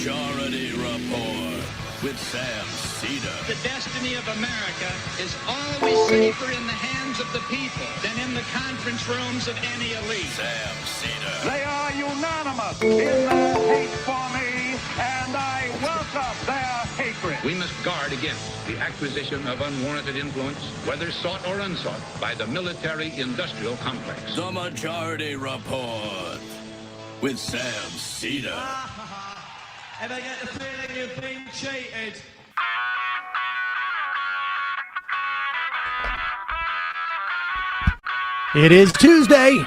Majority Report with Sam Seder. The destiny of America is always safer in the hands of the people than in the conference rooms of any elite. Sam Seder. They are unanimous in their hate for me, and I welcome their hatred. We must guard against the acquisition of unwarranted influence, whether sought or unsought, by the military-industrial complex. The Majority Report with Sam Seder. And I get the feeling you've been cheated. It is Tuesday,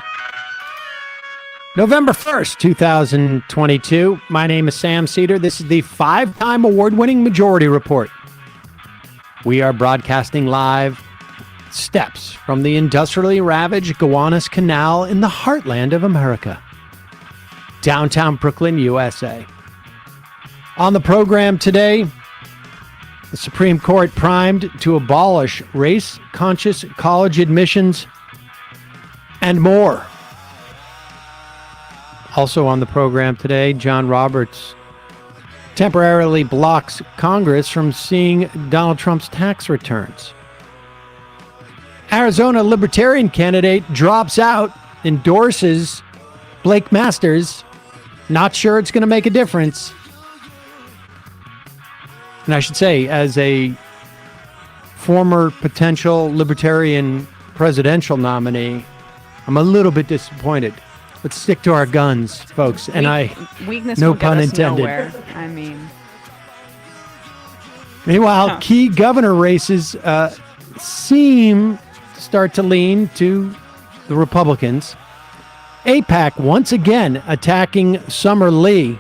November 1st, 2022. My name is Sam Seder. This is the 5-time award-winning Majority Report. We are broadcasting live steps from the industrially ravaged Gowanus Canal in the heartland of America, downtown Brooklyn, USA. On the program today, the Supreme Court primed to abolish race-conscious college admissions and more. Also on the program today, John Roberts temporarily blocks Congress from seeing Donald Trump's tax returns. Arizona Libertarian candidate drops out, endorses Blake Masters. Not sure it's going to make a difference. And I should say, as a former potential Libertarian presidential nominee, I'm a little bit disappointed. Let's stick to our guns, folks. And weakness no will get pun us intended. Nowhere. I mean, meanwhile, key governor races seem to start to lean to the Republicans. AIPAC once again attacking Summer Lee.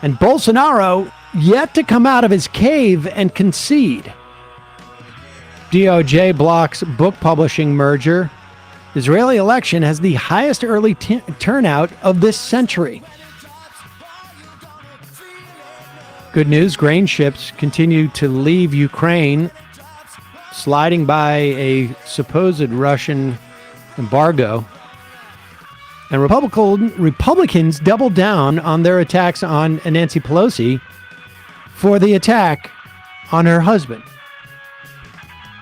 And Bolsonaro yet to come out of his cave and concede. DOJ blocks book publishing merger. Israeli election has the highest early turnout of this century. Good news, grain ships continue to leave Ukraine, sliding by a supposed Russian embargo. And Republicans doubled down on their attacks on Nancy Pelosi for the attack on her husband.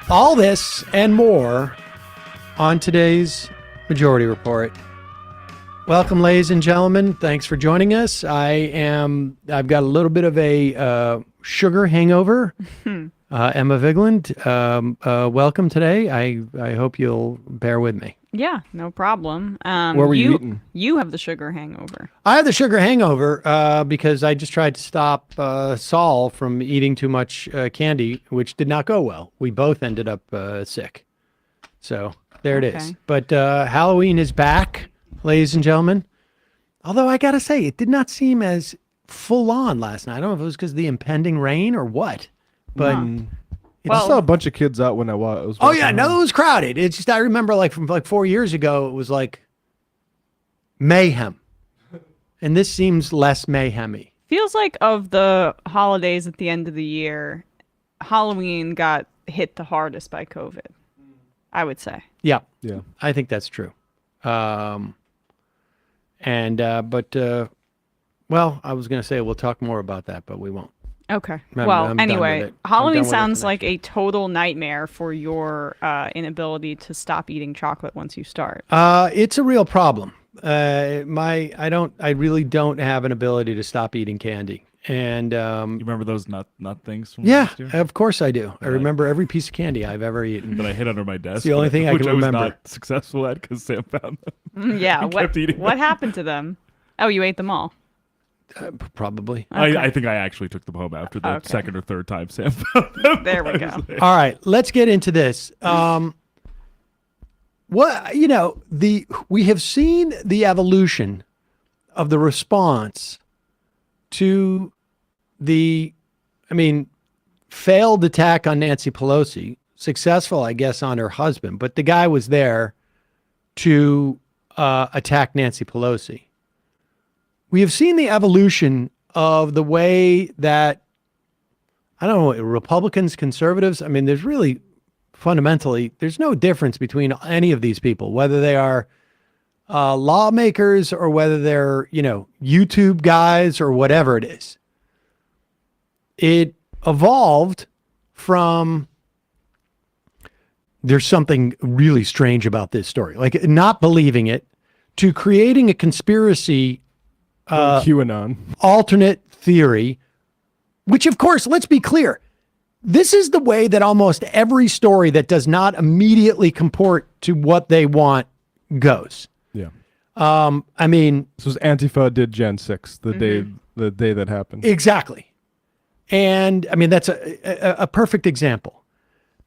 All this and more on today's Majority Report. Welcome, ladies and gentlemen. Thanks for joining us. I've got a little bit of a sugar hangover. Emma Vigland, welcome today. I hope you'll bear with me. yeah, no problem. What were you eating? You have the sugar hangover. I have the sugar hangover because I just tried to stop Saul from eating too much candy, which did not go well. We both ended up sick. So there it is. But Halloween is back, ladies and gentlemen. Although I got to say, it did not seem as full on last night. I don't know if it was because of the impending rain or what. But I saw a bunch of kids out when I was. Oh yeah, no, it was crowded. It's just I remember from 4 years ago, it was like mayhem, and this seems less mayhemy. Feels like of the holidays at the end of the year, Halloween got hit the hardest by COVID. I would say. Yeah, I think that's true. Well, I was going to say we'll talk more about that, but we won't. Okay. I'm Anyway, Halloween sounds like a total nightmare for your inability to stop eating chocolate once you start. It's a real problem. I really don't have an ability to stop eating candy. And you remember those nut things from yeah, last year? of course I do. I remember every piece of candy I've ever eaten. That I hid under my desk. It's the only thing I can remember. I was not successful at because Sam found them. Yeah. Kept eating What them. happened to them? Oh, you ate them all. Probably. Okay. I think I actually took them home after the second or third time Sam found them. There we go. All right, let's get into this. We have seen the evolution of the response to the, failed attack on Nancy Pelosi, successful, I guess, on her husband, but the guy was there to attack Nancy Pelosi. We have seen the evolution of the way that, I don't know, Republicans, conservatives, there's really fundamentally, there's no difference between any of these people, whether they are lawmakers or whether they're, YouTube guys or whatever it is. It evolved from there's something really strange about this story, like not believing it, to creating a conspiracy QAnon alternate theory, which of course, let's be clear, this is the way that almost every story that does not immediately comport to what they want goes. Yeah. I mean, this was Antifa did Jan 6, the day that happened. Exactly. And I mean, that's a perfect example.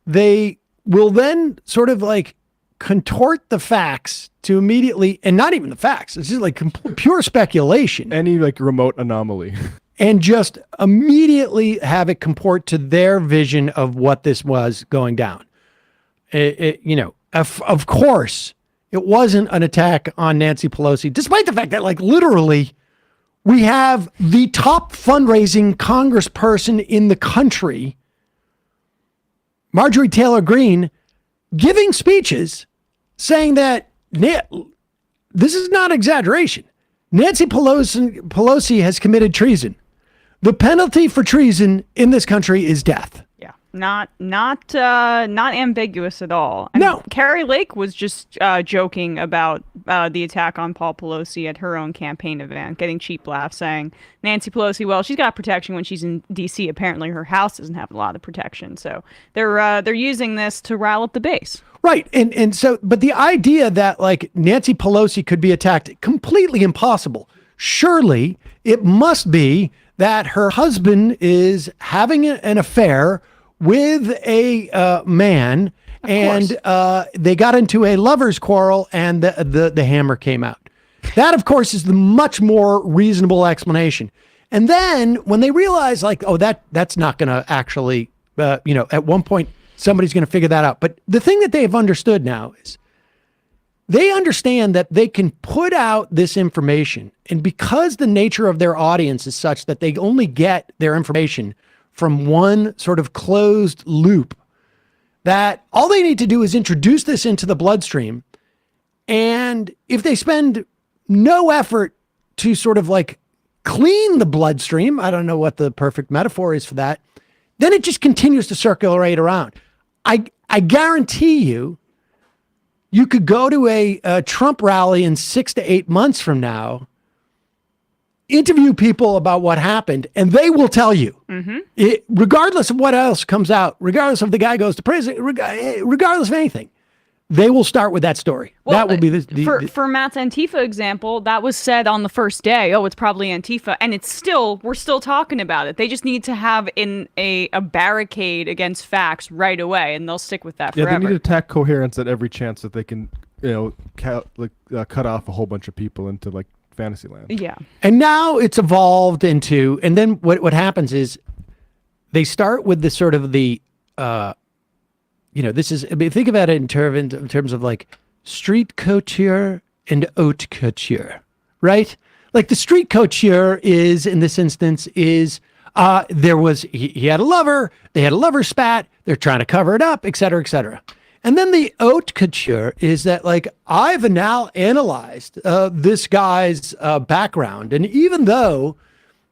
They will then sort of like contort the facts to immediately, and not even the facts, it's just like pure speculation. Any like remote anomaly. And just immediately have it comport to their vision of what this was going down. Of course, it wasn't an attack on Nancy Pelosi, despite the fact that like literally we have the top fundraising congressperson in the country, Marjorie Taylor Greene, giving speeches saying that this is not exaggeration. Nancy Pelosi has committed treason. The penalty for treason in this country is death. Yeah, not ambiguous at all. No, Carrie Lake was just joking about the attack on Paul Pelosi at her own campaign event, getting cheap laughs, saying Nancy Pelosi, well, she's got protection when she's in D.C. Apparently, her house doesn't have a lot of protection, so they're using this to rile up the base. Right, and so, but the idea that like Nancy Pelosi could be attacked, completely impossible. Surely it must be that her husband is having an affair with a man, and they got into a lover's quarrel, and the hammer came out. That, of course, is the much more reasonable explanation. And then when they realize, like, oh, that's not going to actually, at one point somebody's going to figure that out. But the thing that they've understood now is they understand that they can put out this information, and because the nature of their audience is such that they only get their information from one sort of closed loop, that all they need to do is introduce this into the bloodstream. And if they spend no effort to sort of like clean the bloodstream, I don't know what the perfect metaphor is for that, then it just continues to circulate around. I guarantee you could go to a Trump rally in 6 to 8 months from now, interview people about what happened, and they will tell you, regardless of what else comes out, regardless of the guy goes to prison, regardless of anything, they will start with that story. Well, that will be for Matt's Antifa example. That was said on the first day. Oh, it's probably Antifa, and we're still talking about it. They just need to have a barricade against facts right away, and they'll stick with that forever. Yeah, they need to attack coherence at every chance that they can, cut off a whole bunch of people into like fantasy land. Yeah, and now it's evolved into, and then what happens is they start with the sort of the. This is, I mean, think about it in terms of like street couture and haute couture, right? Like the street couture is, in this instance, is he had a lover, they had a lover spat, they're trying to cover it up, et cetera, et cetera. And then the haute couture is that like, I've now analyzed this guy's background. And even though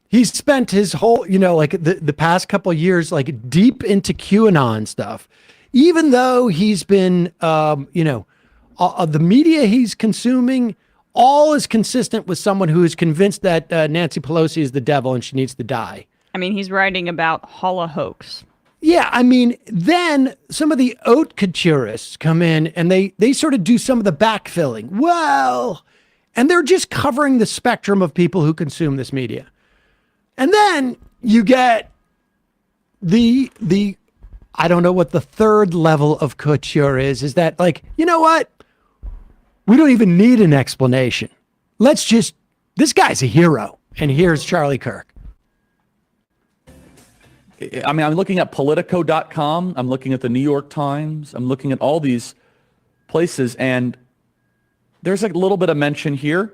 he's spent his whole, the past couple of years, like deep into QAnon stuff, even though he's been, the media he's consuming, all is consistent with someone who is convinced that Nancy Pelosi is the devil and she needs to die. I mean, he's writing about hoax. Yeah, I mean, then some of the haute couturists come in and they sort of do some of the backfilling. Well, and they're just covering the spectrum of people who consume this media. And then you get the I don't know what the third level of couture is that like, you know what? We don't even need an explanation. This guy's a hero. And here's Charlie Kirk. I mean, I'm looking at Politico.com. I'm looking at the New York Times. I'm looking at all these places, and there's a little bit of mention here.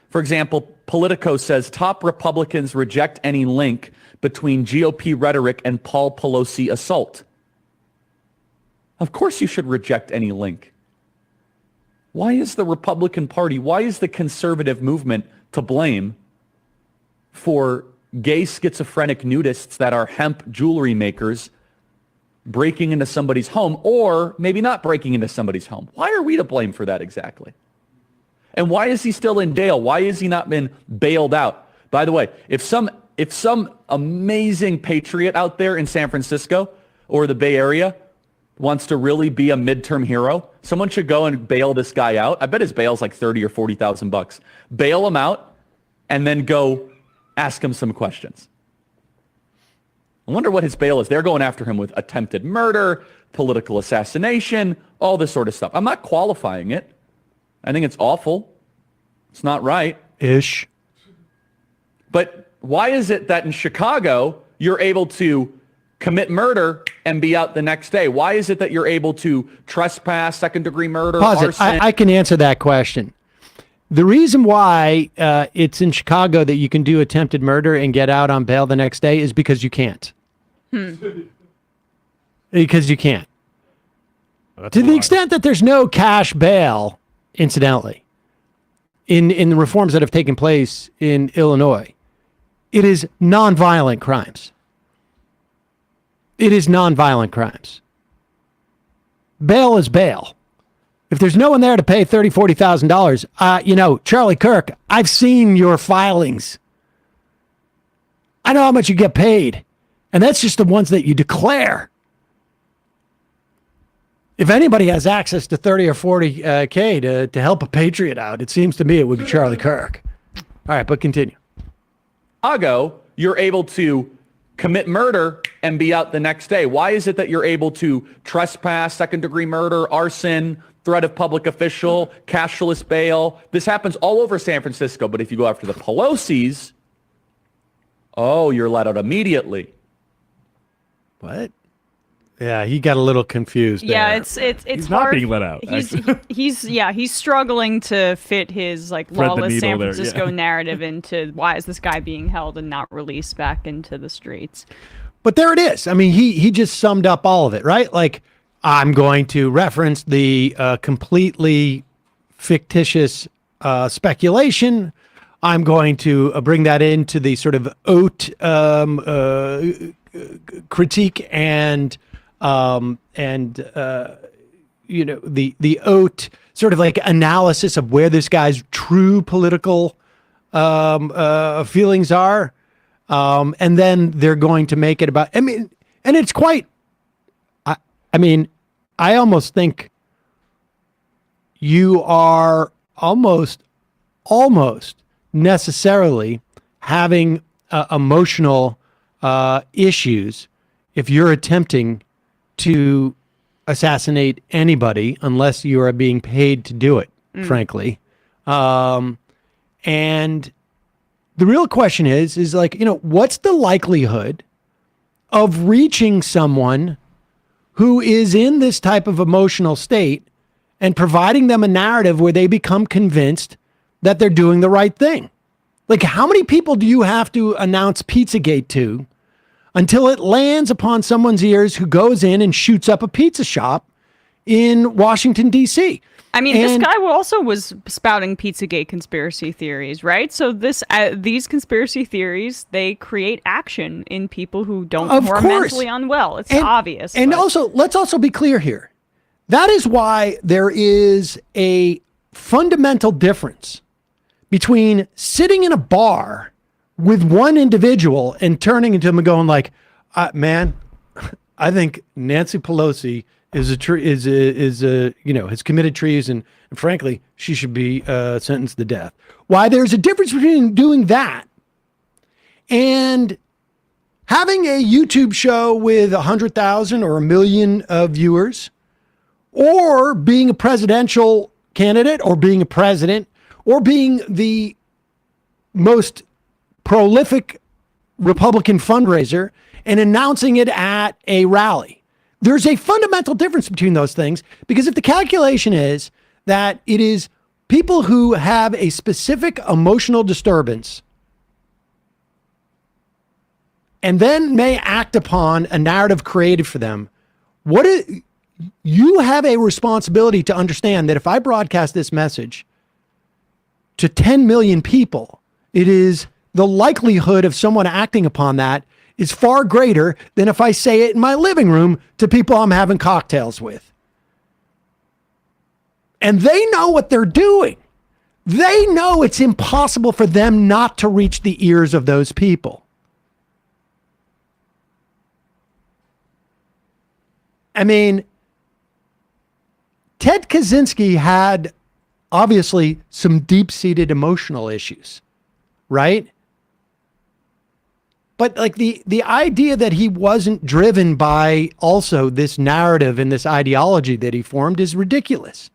For example, Politico says top Republicans reject any link between GOP rhetoric and Paul Pelosi assault. Of course you should reject any link. Why is the Republican Party, why is the conservative movement to blame for gay schizophrenic nudists that are hemp jewelry makers breaking into somebody's home, or maybe not breaking into somebody's home? Why are we to blame for that exactly? And why is he still in jail? Why has he not been bailed out? By the way, if some amazing patriot out there in San Francisco or the Bay Area wants to really be a midterm hero, someone should go and bail this guy out. I bet his bail's like 30 or 40,000 bucks. Bail him out and then go ask him some questions. I wonder what his bail is. They're going after him with attempted murder, political assassination, all this sort of stuff. I'm not qualifying it. I think it's awful. It's not right. Ish. But why is it that in Chicago, you're able to commit murder and be out the next day? Why is it that you're able to trespass, second-degree murder, Pause arson? it. I can answer that question. The reason why it's in Chicago that you can do attempted murder and get out on bail the next day is because you can't. Because you can't. To the extent that there's no cash bail, incidentally, in the reforms that have taken place in Illinois, it is nonviolent crimes. It is nonviolent crimes. Bail is bail. If there's no one there to pay $30,000, $40,000, Charlie Kirk, I've seen your filings. I know how much you get paid. And that's just the ones that you declare. If anybody has access to 30 or 40K to help a patriot out, it seems to me it would be Charlie Kirk. All right, but continue. Chicago, you're able to commit murder and be out the next day. Why is it that you're able to trespass, second-degree murder, arson, threat of public official, cashless bail? This happens all over San Francisco, but if you go after the Pelosi's, you're let out immediately. What? Yeah, he got a little confused. Yeah, there. it's He's hard. not being let out. He's struggling to fit his lawless San there, Francisco yeah. narrative into why is this guy being held and not released back into the streets. But there it is. I mean, he just summed up all of it, right? Like, I'm going to reference the completely fictitious speculation. I'm going to bring that into the sort of haute critique and the haute sort of like analysis of where this guy's true political feelings are. And then they're going to make it about, and it's quite, I almost think you are almost necessarily having emotional issues if you're attempting to assassinate anybody unless you are being paid to do it, frankly. And the real question is what's the likelihood of reaching someone who is in this type of emotional state and providing them a narrative where they become convinced that they're doing the right thing? Like, how many people do you have to announce Pizzagate to until it lands upon someone's ears who goes in and shoots up a pizza shop in Washington, D.C.? This guy also was spouting Pizzagate conspiracy theories, right? So these conspiracy theories, they create action in people who are mentally unwell. It's obvious. And also, let's also be clear here. That is why there is a fundamental difference between sitting in a bar with one individual and turning into him and going like, man, I think Nancy Pelosi has committed treason, and frankly, she should be sentenced to death. Why there's a difference between doing that and having a YouTube show with 100,000 or 1 million viewers, or being a presidential candidate, or being a president, or being the most prolific Republican fundraiser and announcing it at a rally. There's a fundamental difference between those things, because if the calculation is that it is people who have a specific emotional disturbance and then may act upon a narrative created for them, you have a responsibility to understand that if I broadcast this message to 10 million people, it is the likelihood of someone acting upon that is far greater than if I say it in my living room to people I'm having cocktails with. And they know what they're doing. They know it's impossible for them not to reach the ears of those people. I mean, Ted Kaczynski had obviously some deep-seated emotional issues, right? But like the idea that he wasn't driven by also this narrative and this ideology that he formed is ridiculous.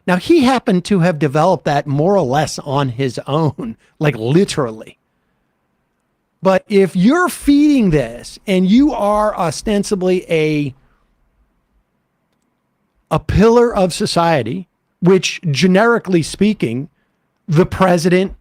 Now, he happened to have developed that more or less on his own, like literally. But if you're feeding this and you are ostensibly a pillar of society, which generically speaking, the president,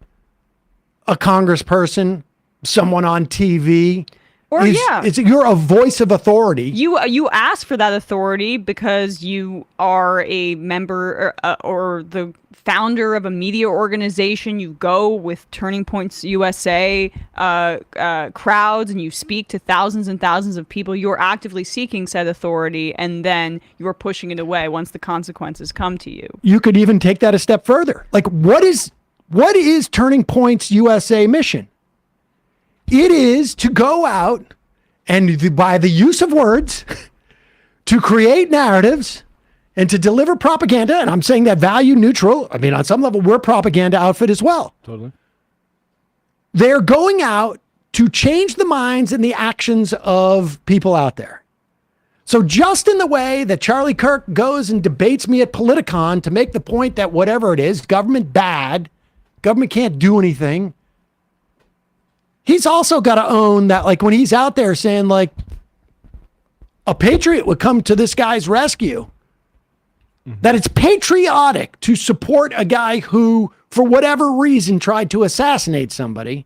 a congressperson, someone on TV, you're a voice of authority. You ask for that authority because you are a member or the founder of a media organization. You go with Turning Points USA crowds and you speak to thousands and thousands of people. You're actively seeking said authority, and then you're pushing it away once the consequences come to you. You could even take that a step further. Like, what is Turning Points USA mission? It is to go out and by the use of words to create narratives and to deliver propaganda. And I'm saying that value neutral. I mean, on some level, we're a propaganda outfit as well. Totally. They're going out to change the minds and the actions of people out there. So just in the way that Charlie Kirk goes and debates me at Politicon to make the point that whatever it is, government bad, government can't do anything. He's also got to own that, like when he's out there saying like a patriot would come to this guy's rescue, that it's patriotic to support a guy who, for whatever reason, tried to assassinate somebody.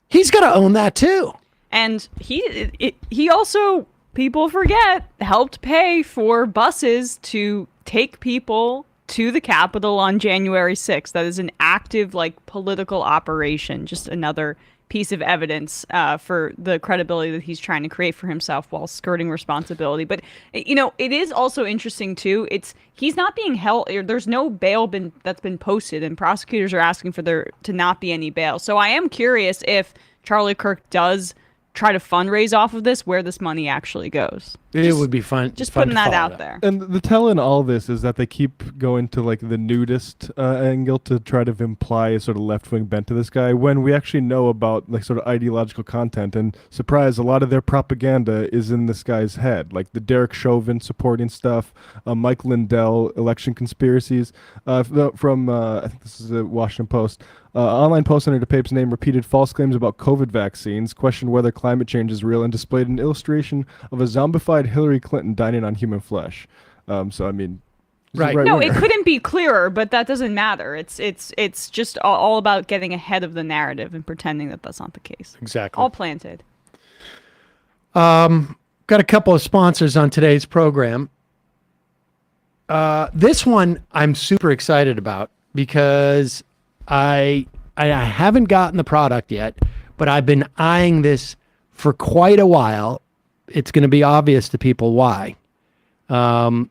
He's got to own that too. And he also, people forget, helped pay for buses to take people to the Capitol on January 6th. That is an active, like, political operation. Just another piece of evidence for the credibility that he's trying to create for himself while skirting responsibility. But, you know, it is also interesting, too. He's not being held. There's no bail that's been posted, and prosecutors are asking for there to not be any bail. So I am curious if Charlie Kirk does try to fundraise off of this, where this money actually goes. It would be fun. Just fun putting that out there. And the tell in all this is that they keep going to like the nudist angle to try to imply a sort of left-wing bent to this guy, when we actually know about like sort of ideological content. And surprise, a lot of their propaganda is in this guy's head, like the Derek Chauvin supporting stuff, Mike Lindell election conspiracies from I think this is the Washington Post. Online post under DePape's name repeated false claims about COVID vaccines, questioned whether climate change is real, and displayed an illustration of a zombified Hillary Clinton dining on human flesh. So, I mean... Right. No, it couldn't be clearer, but that doesn't matter. It's just all about getting ahead of the narrative and pretending that that's not the case. Exactly. All planted. Got a couple of sponsors on today's program. This one I'm super excited about because I haven't gotten the product yet, but I've been eyeing this for quite a while. It's going to be obvious to people why. One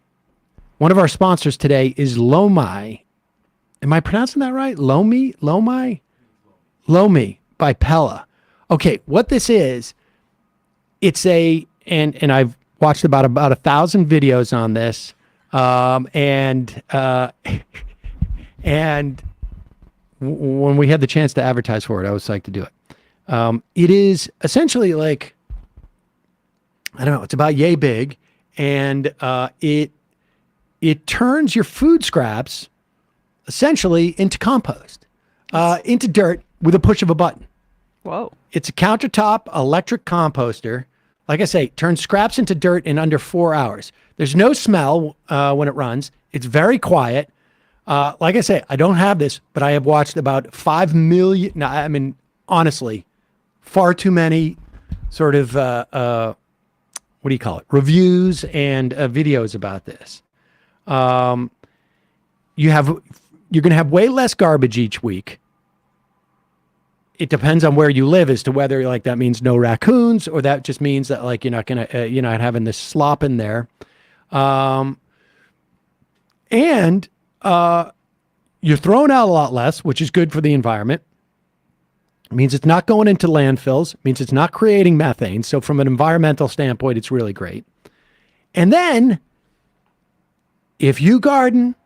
of our sponsors today is Lomi. Am I pronouncing that right? Lomi by Pella. Okay, what this is, it's and I've watched about 1,000 videos on this, and when we had the chance to advertise for it, I was psyched to do it. It is essentially like, I don't know, it's about yay big, and it turns your food scraps essentially into compost, into dirt with a push of a button. Whoa. It's a countertop electric composter. Like I say, turns scraps into dirt in under 4 hours. There's no smell when it runs. It's very quiet. Like I say, I don't have this, but I have watched about 5 million. No, I mean, honestly, far too many sort of, what do you call it? Reviews and videos about this. You're going to have way less garbage each week. It depends on where you live as to whether like that means no raccoons or that just means that like you're not going to you're not having this slop in there. And you're throwing out a lot less, which is good for the environment. It means it's not going into landfills. It means it's not creating methane. So from an environmental standpoint, it's really great. And then if you garden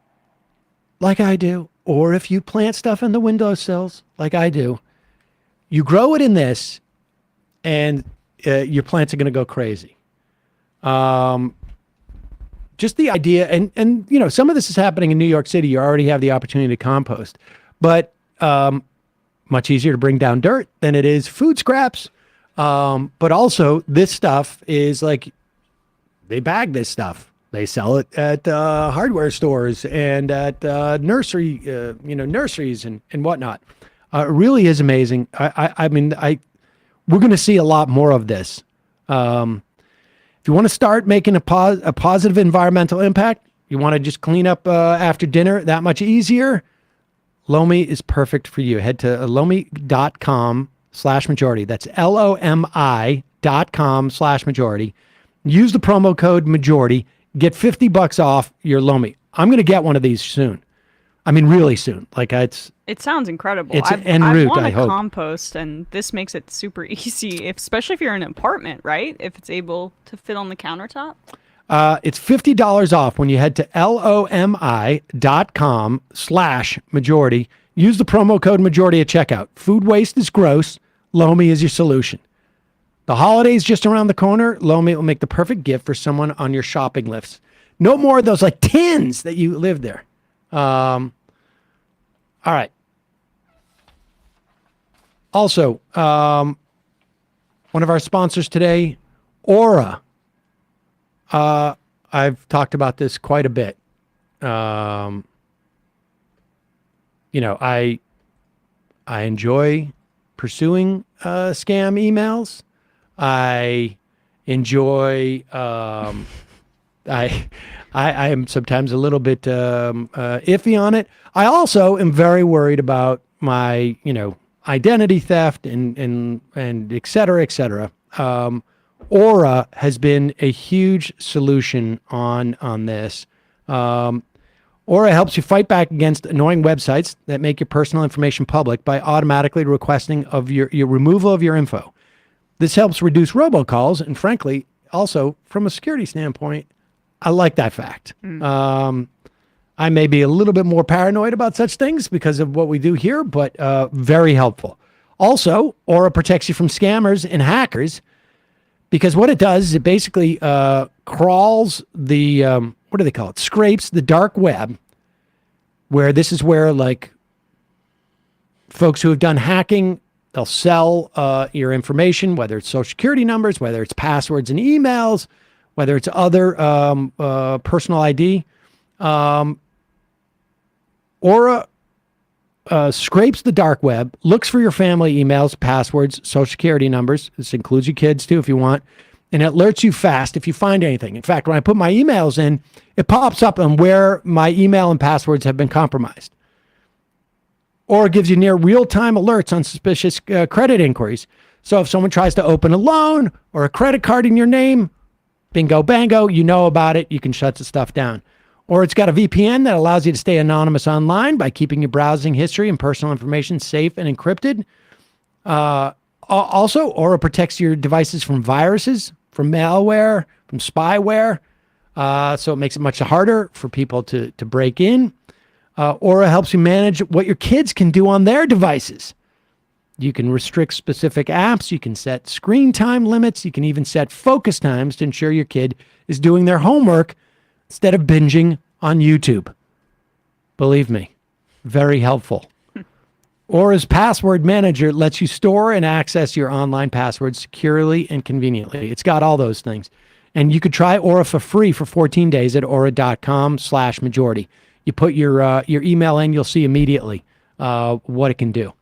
like I do, or if you plant stuff in the windowsills like I do, you grow it in this and your plants are going to go crazy. Just the idea, and you know, some of this is happening in New York City. You already have the opportunity to compost, but much easier to bring down dirt than it is food scraps. But also this stuff is like, they bag this stuff. They sell it at hardware stores and at nurseries and whatnot. It really is amazing. I mean, we're going to see a lot more of this. If you want to start making a positive environmental impact, you want to just clean up after dinner that much easier, Lomi is perfect for you. Head to lomi.com/majority. That's LOMI.com/majority. Use the promo code majority. Get $50 off your Lomi. I'm going to get one of these soon. I mean, really soon. Like it sounds incredible. It's I en route, want I to hope. compost, and this makes it super easy, especially if you're in an apartment, right? If it's able to fit on the countertop. It's $50 off when you head to LOMI.com/majority. Use the promo code majority at checkout. Food waste is gross. Lomi is your solution. The holidays just around the corner. Lomi will make the perfect gift for someone on your shopping list. No more of those like tins that you live there. All right. Also, one of our sponsors today, Aura. I've talked about this quite a bit. You know, I enjoy pursuing scam emails. I enjoy. I am sometimes a little bit iffy on it. I also am very worried about my, identity theft and et cetera, et cetera. Aura has been a huge solution on this. Aura helps you fight back against annoying websites that make your personal information public by automatically requesting of your removal of your info. This helps reduce robocalls, and frankly, also from a security standpoint, I like that fact. I may be a little bit more paranoid about such things because of what we do here, but very helpful. Also, Aura protects you from scammers and hackers because what it does is it basically crawls the, what do they call it? Scrapes the dark web, where this is where like folks who have done hacking, they'll sell your information, whether it's social security numbers, whether it's passwords and emails, whether it's other personal ID. Aura scrapes the dark web, looks for your family emails, passwords, social security numbers. This includes your kids too, if you want. And it alerts you fast if you find anything. In fact, when I put my emails in, it pops up on where my email and passwords have been compromised. Or it gives you near real-time alerts on suspicious credit inquiries. So if someone tries to open a loan or a credit card in your name, bingo, bango, you know about it. You can shut the stuff down. Or it's got a VPN that allows you to stay anonymous online by keeping your browsing history and personal information safe and encrypted. Also, Aura protects your devices from viruses, from malware, from spyware. So it makes it much harder for people to break in. Aura helps you manage what your kids can do on their devices. You can restrict specific apps. You can set screen time limits. You can even set focus times to ensure your kid is doing their homework instead of binging on YouTube. Believe me, very helpful. Aura's password manager lets you store and access your online passwords securely and conveniently. It's got all those things. And you could try Aura for free for 14 days at aura.com/majority. You put your email in, you'll see immediately what it can do.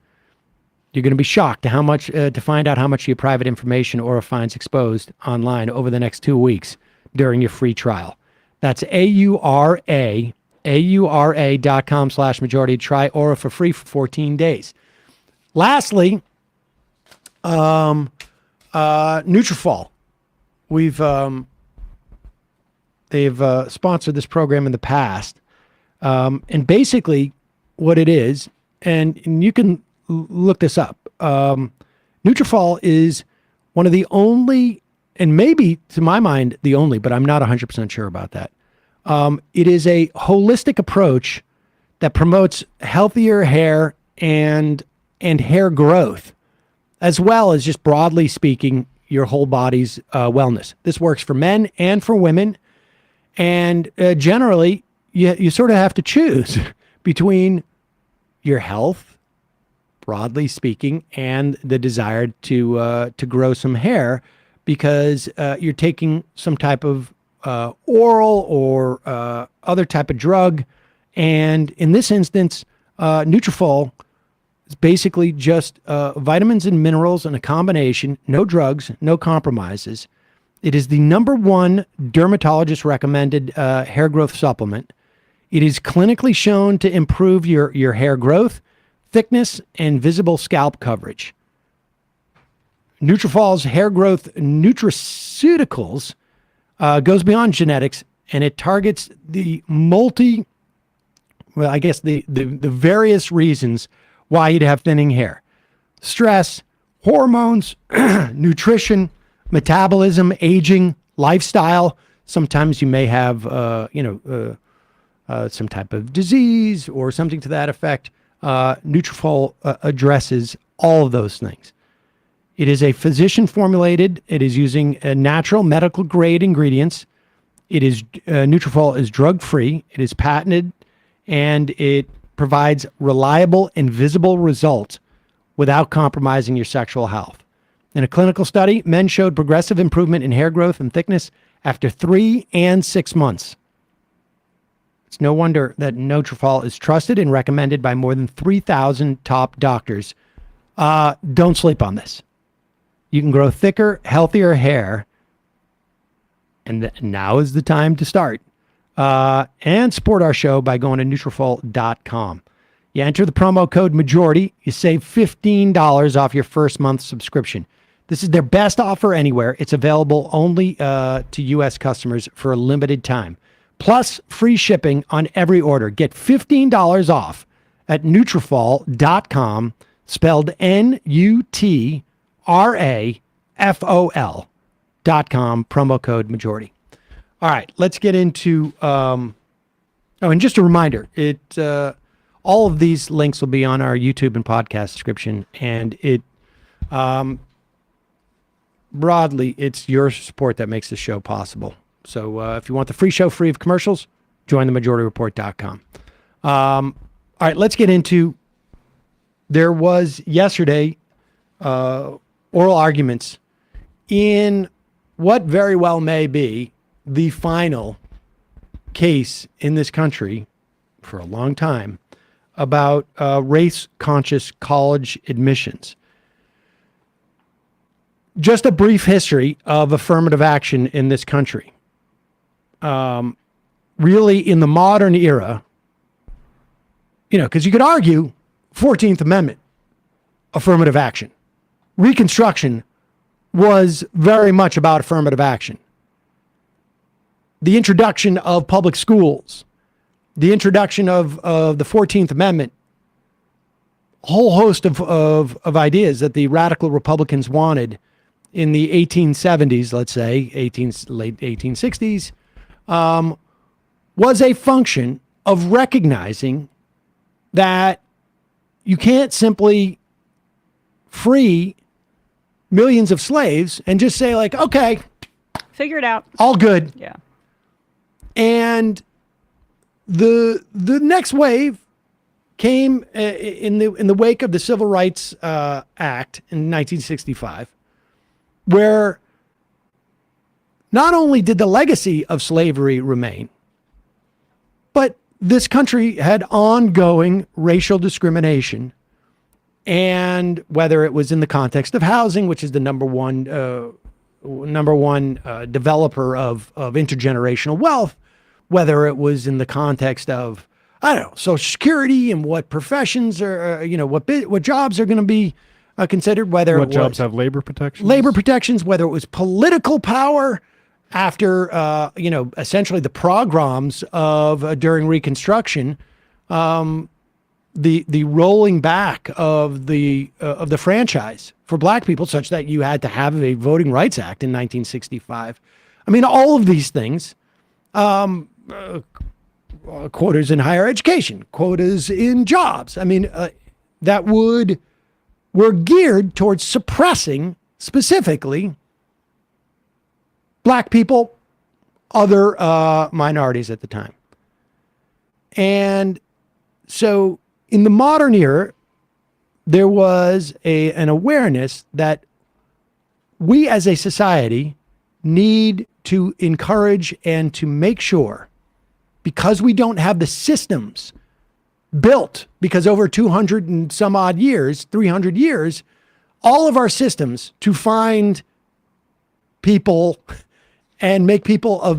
You're going to be shocked to how much to find out how much of your private information Aura finds exposed online over the next 2 weeks during your free trial. That's aura.com/majority. Try Aura for free for 14 days. Lastly, Nutrafol. They've sponsored this program in the past. And basically what it is, and you can look this up. Nutrafol is one of the only, and maybe to my mind, the only, but I'm not 100% sure about that. It is a holistic approach that promotes healthier hair and hair growth, as well as just broadly speaking, your whole body's wellness. This works for men and for women. And generally, you sort of have to choose between your health, broadly speaking, and the desire to grow some hair, because you're taking some type of oral or other type of drug. And in this instance, Nutrafol is basically just vitamins and minerals in a combination, no drugs, no compromises. It is the #1 dermatologist recommended hair growth supplement. It is clinically shown to improve your hair growth, thickness, and visible scalp coverage. Nutrafol's hair growth nutraceuticals goes beyond genetics, and it targets the various reasons why you'd have thinning hair: stress, hormones, nutrition, metabolism, aging, lifestyle. Sometimes you may have, some type of disease or something to that effect. Nutrafol addresses all of those things. It is a physician formulated. It is using natural medical grade ingredients. It is Nutrafol is drug free. It is patented, and it provides reliable and visible results without compromising your sexual health. In a clinical study, men showed progressive improvement in hair growth and thickness after 3 and 6 months. It's no wonder that Nutrafol is trusted and recommended by more than 3,000 top doctors. Don't sleep on this. You can grow thicker, healthier hair, and now is the time to start. And support our show by going to Nutrafol.com. You enter the promo code MAJORITY, you save $15 off your first month subscription. This is their best offer anywhere. It's available only to U.S. customers for a limited time. Plus free shipping on every order. Get $15 off at Nutrafol.com, spelled Nutrafol.com, promo code MAJORITY. All right, let's get into, and just a reminder, all of these links will be on our YouTube and podcast description, and broadly, it's your support that makes the show possible. So if you want the free show free of commercials, join themajorityreport.com. All right, let's get into, there was yesterday oral arguments in what very well may be the final case in this country for a long time about race-conscious college admissions. Just a brief history of affirmative action in this country. Really, in the modern era, because you could argue 14th Amendment, affirmative action. Reconstruction was very much about affirmative action. The introduction of public schools, the introduction of the 14th Amendment, a whole host of ideas that the radical Republicans wanted in the 1870s, let's say, late 1860s, was a function of recognizing that you can't simply free millions of slaves and just say, like, okay, figure it out, all good. Yeah. And the next wave came in the wake of the Civil Rights Act in 1965, where not only did the legacy of slavery remain, but this country had ongoing racial discrimination and whether it was in the context of housing, which is the number one developer of intergenerational wealth, whether it was in the context of, I don't know, Social Security and what professions are, what jobs are going to be considered, whether what jobs have labor protections, whether it was political power after, essentially the pogroms of during Reconstruction, the rolling back of the franchise for black people, such that you had to have a Voting Rights Act in 1965. I mean, all of these things, quotas in higher education, quotas in jobs. I mean, that were geared towards suppressing specifically black people, other minorities at the time. And so in the modern era, there was an awareness that we as a society need to encourage and to make sure, because we don't have the systems built, because over 200 and some odd years, 300 years, all of our systems to find people and make people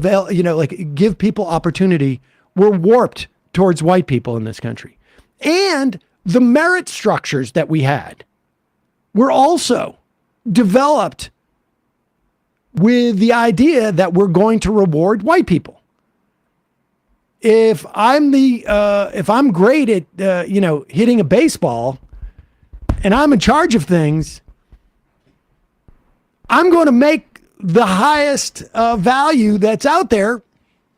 give people opportunity were warped towards white people in this country. And the merit structures that we had were also developed with the idea that we're going to reward white people. If I'm great at hitting a baseball and I'm in charge of things, I'm going to make the highest value that's out there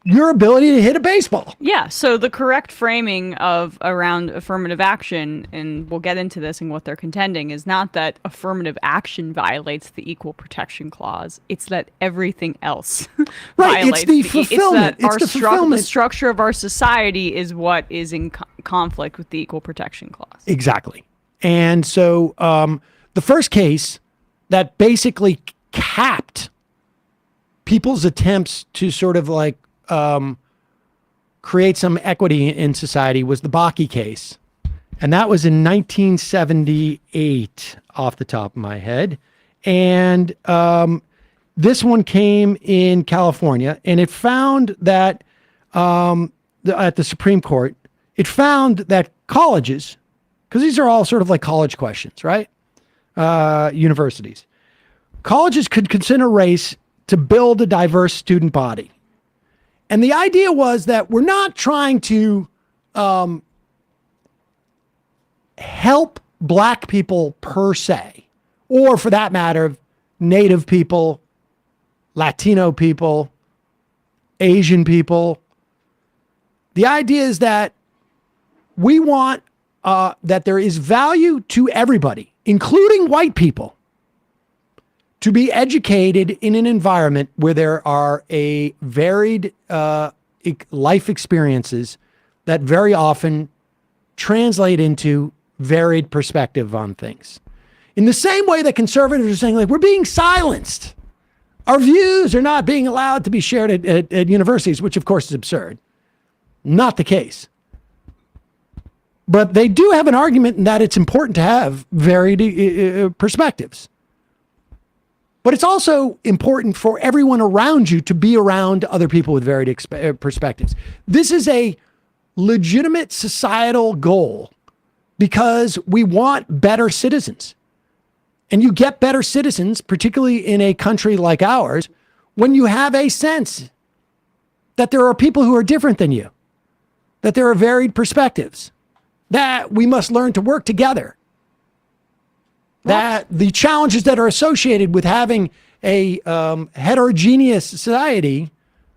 your ability to hit a baseball. Yeah, so the correct framing of around affirmative action, and we'll get into this and what they're contending, is not that affirmative action violates the Equal Protection Clause. It's that everything else violates. It's the fulfillment. The structure of our society is what is in conflict with the Equal Protection Clause. Exactly. And so the first case that basically capped people's attempts to sort of create some equity in society was the Bakke case. And that was in 1978 off the top of my head. And this one came in California, and it found that at the Supreme Court, it found that colleges, because these are all sort of like college questions, right? Universities. Colleges could consider race to build a diverse student body. And the idea was that we're not trying to help black people per se, or for that matter, Native people, Latino people, Asian people. The idea is that we want that there is value to everybody, including white people, to be educated in an environment where there are a varied life experiences that very often translate into varied perspective on things. In the same way that conservatives are saying, we're being silenced. Our views are not being allowed to be shared at universities, which of course is absurd. Not the case. But they do have an argument in that it's important to have varied perspectives. But it's also important for everyone around you to be around other people with varied perspectives. This is a legitimate societal goal because we want better citizens. And you get better citizens, particularly in a country like ours, when you have a sense that there are people who are different than you, that there are varied perspectives, that we must learn to work together. That the challenges that are associated with having a heterogeneous society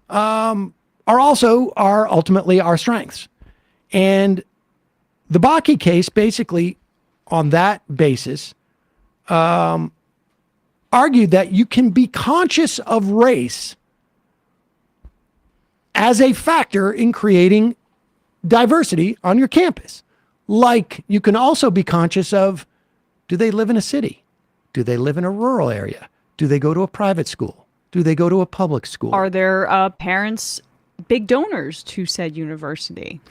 are ultimately our strengths. And the Bakke case basically on that basis argued that you can be conscious of race as a factor in creating diversity on your campus. Like you can also be conscious of, do they live in a city? Do they live in a rural area? Do they go to a private school? Do they go to a public school? Are their parents big donors to said university?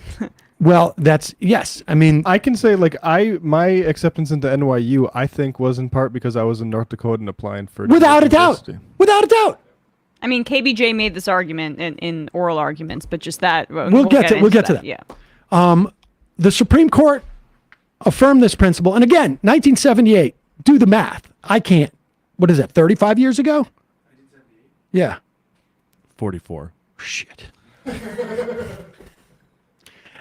Well, that's yes. I mean, I can say like my acceptance into NYU, I think, was in part because I was in North Dakota and applying for without a doubt, university. without a doubt. I mean, KBJ made this argument in oral arguments, but just that We'll get to that. Yeah. The Supreme Court affirmed this principle, and again, 1978. Do the math. I can't. What is that? 35 years ago? 1978. Yeah. 44. Shit.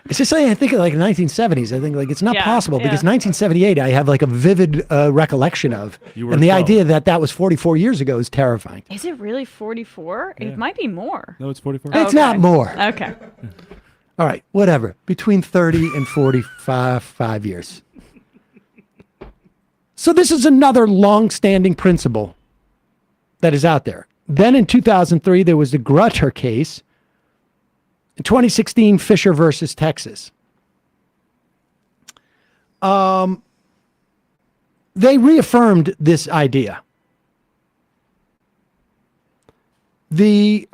It's just saying, I think like 1970s. I think like it's not possible because 1978 I have like a vivid recollection of. And the 12. idea that that was 44 years ago is terrifying. Is it really 44? Yeah. It might be more. No, it's 44. It's not more. Okay. All right, whatever. Between 30 and 5 years. So this is another long-standing principle that is out there. Then in 2003, there was the Grutter case. In 2016, Fisher versus Texas. They reaffirmed this idea. The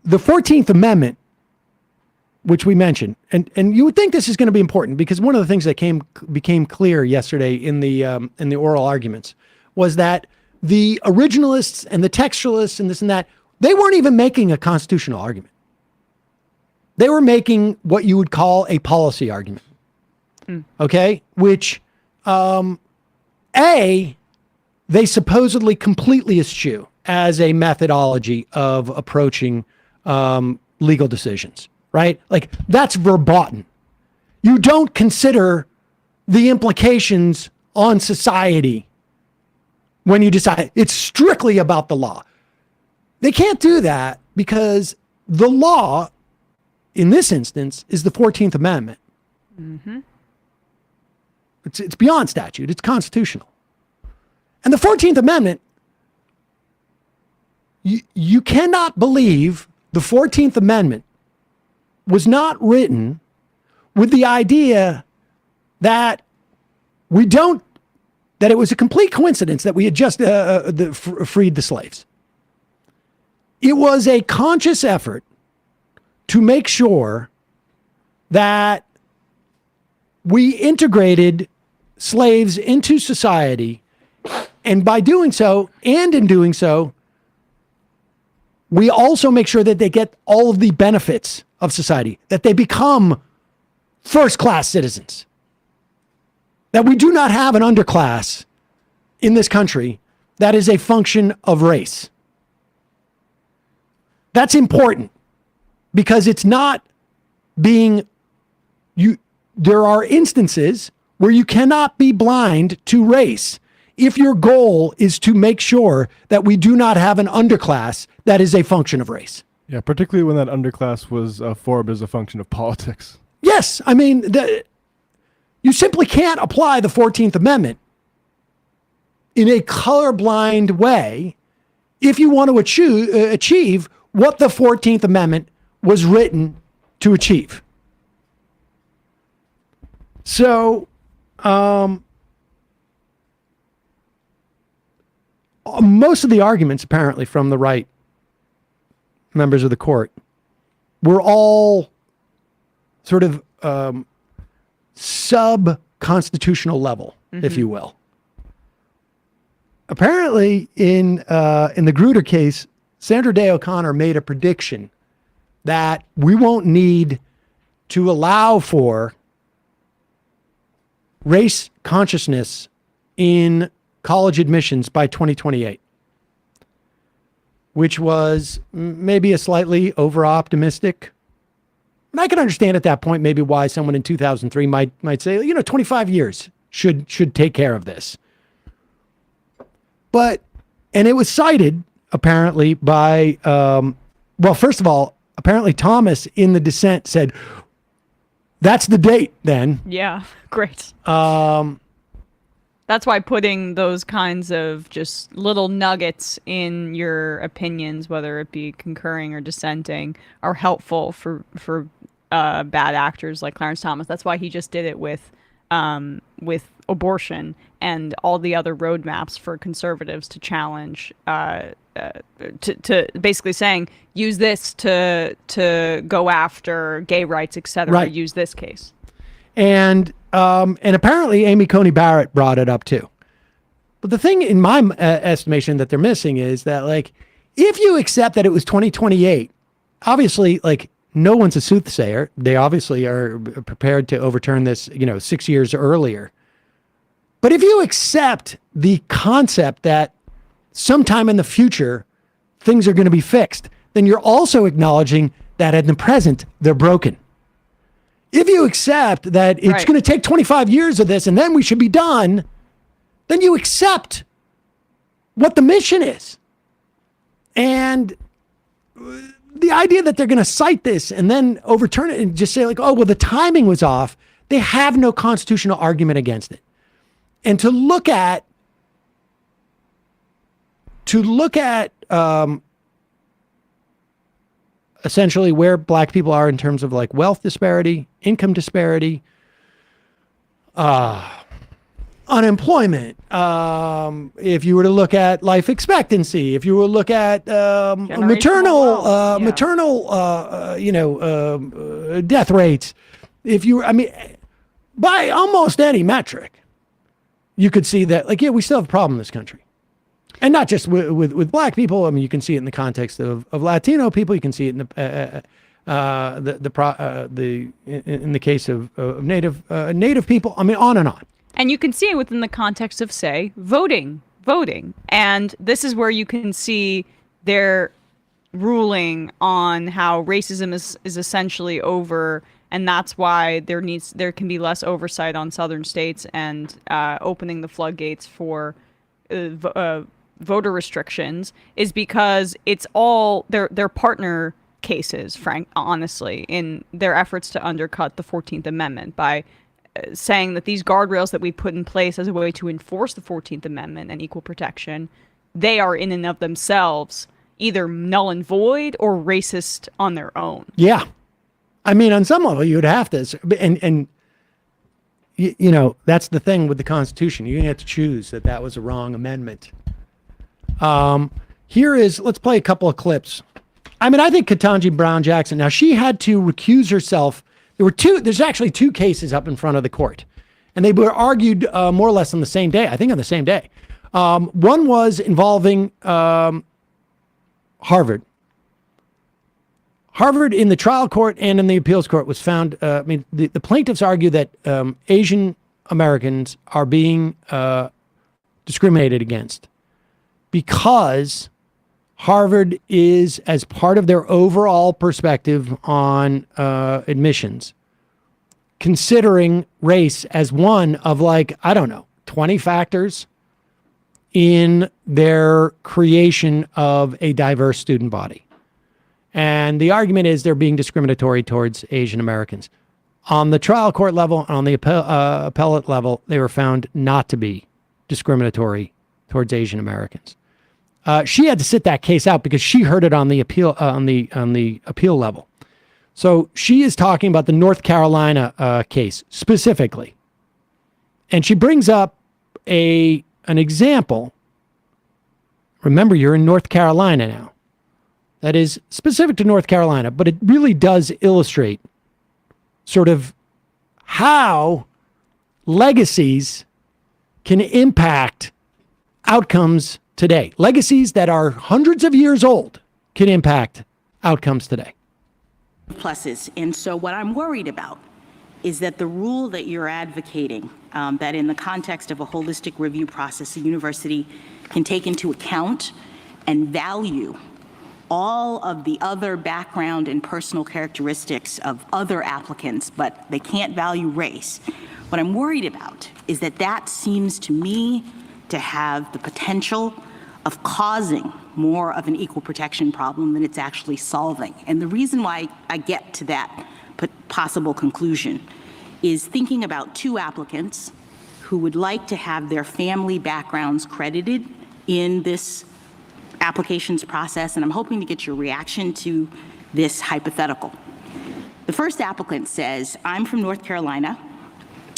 14th Amendment, which we mentioned, and you would think this is going to be important because one of the things that became clear yesterday in the oral arguments was that the originalists and the textualists and this and that, they weren't even making a constitutional argument. They were making what you would call a policy argument. Okay? Which, they supposedly completely eschew as a methodology of approaching legal decisions, right? Like, that's verboten. You don't consider the implications on society when you decide. It's strictly about the law. They can't do that because the law, in this instance, is the 14th Amendment. Mm-hmm. It's beyond statute. It's constitutional. And the 14th Amendment, you cannot believe the 14th Amendment was not written with the idea that that it was a complete coincidence that we had just freed the slaves. It was a conscious effort to make sure that we integrated slaves into society, and by doing so, and in doing so, we also make sure that they get all of the benefits of society, that they become first-class citizens, that we do not have an underclass in this country that is a function of race. That's important because it's not there are instances where you cannot be blind to race if your goal is to make sure that we do not have an underclass that is a function of race. Yeah, particularly when that underclass was formed as a function of politics. Yes, I mean, you simply can't apply the 14th Amendment in a colorblind way if you want to achieve what the 14th Amendment was written to achieve. So, most of the arguments, apparently, from the right members of the court were all sort of sub-constitutional level, if you will. Apparently, in the Grutter case, Sandra Day O'Connor made a prediction that we won't need to allow for race consciousness in college admissions by 2028, which was maybe a slightly over-optimistic. And I can understand at that point maybe why someone in 2003 might say, 25 years should take care of this. And it was cited apparently by, first of all, apparently Thomas in the dissent said, that's the date then. Yeah, great. That's why putting those kinds of just little nuggets in your opinions, whether it be concurring or dissenting, are helpful for bad actors like Clarence Thomas. That's why he just did it with with abortion and all the other roadmaps for conservatives to challenge, to basically saying, use this to go after gay rights, etc. Right. Use this case. And apparently Amy Coney Barrett brought it up too. But the thing in my estimation that they're missing is that, like, if you accept that it was 2028, obviously, like, no one's a soothsayer. They obviously are prepared to overturn this, 6 years earlier. But if you accept the concept that sometime in the future, things are going to be fixed, then you're also acknowledging that in the present, they're broken. If you accept that it's going to take 25 years of this and then we should be done, then you accept what the mission is. And the idea that they're going to cite this and then overturn it and just say, like, oh, well, the timing was off. They have no constitutional argument against it. And to look at essentially where black people are in terms of, like, wealth disparity, income disparity, unemployment. If you were to look at life expectancy, if you were to look at maternal death rates, by almost any metric, you could see that, like, yeah, we still have a problem in this country. And not just with black people. I mean, you can see it in the context of Latino people. You can see it in the case of Native people. I mean, on and on. And you can see it within the context of, say, voting. And this is where you can see their ruling on how racism is essentially over, and that's why there can be less oversight on southern states and opening the floodgates for voter restrictions, is because it's all their partner cases, honestly, in their efforts to undercut the 14th Amendment by saying that these guardrails that we put in place as a way to enforce the 14th Amendment and equal protection, they are in and of themselves either null and void or racist on their own. Yeah. I mean, on some level, you would have to, and that's the thing with the Constitution. You have to choose that was a wrong amendment. Let's play a couple of clips. I mean, I think Ketanji Brown Jackson, now she had to recuse herself. There's actually two cases up in front of the court, and they were argued more or less on the same day. I think on the same day. One was involving Harvard. Harvard, in the trial court and in the appeals court, was found, the plaintiffs argue that Asian Americans are being discriminated against because Harvard is, as part of their overall perspective on admissions, considering race as one of, 20 factors in their creation of a diverse student body. And the argument is they're being discriminatory towards Asian Americans. On the trial court level, on the appellate level, they were found not to be discriminatory towards Asian Americans. She had to sit that case out because she heard it on the appeal appeal level. So she is talking about the North Carolina case specifically, and she brings up an example. Remember, you're in North Carolina now. That is specific to North Carolina, but it really does illustrate sort of how legacies can impact outcomes today. Legacies that are hundreds of years old can impact outcomes today. Pluses. And so what I'm worried about is that the rule that you're advocating, that in the context of a holistic review process, the university can take into account and value all of the other background and personal characteristics of other applicants, but they can't value race. What I'm worried about is that seems to me to have the potential of causing more of an equal protection problem than it's actually solving. And the reason why I get to that possible conclusion is thinking about two applicants who would like to have their family backgrounds credited in this applications process, and I'm hoping to get your reaction to this hypothetical. The first applicant says, I'm from North Carolina.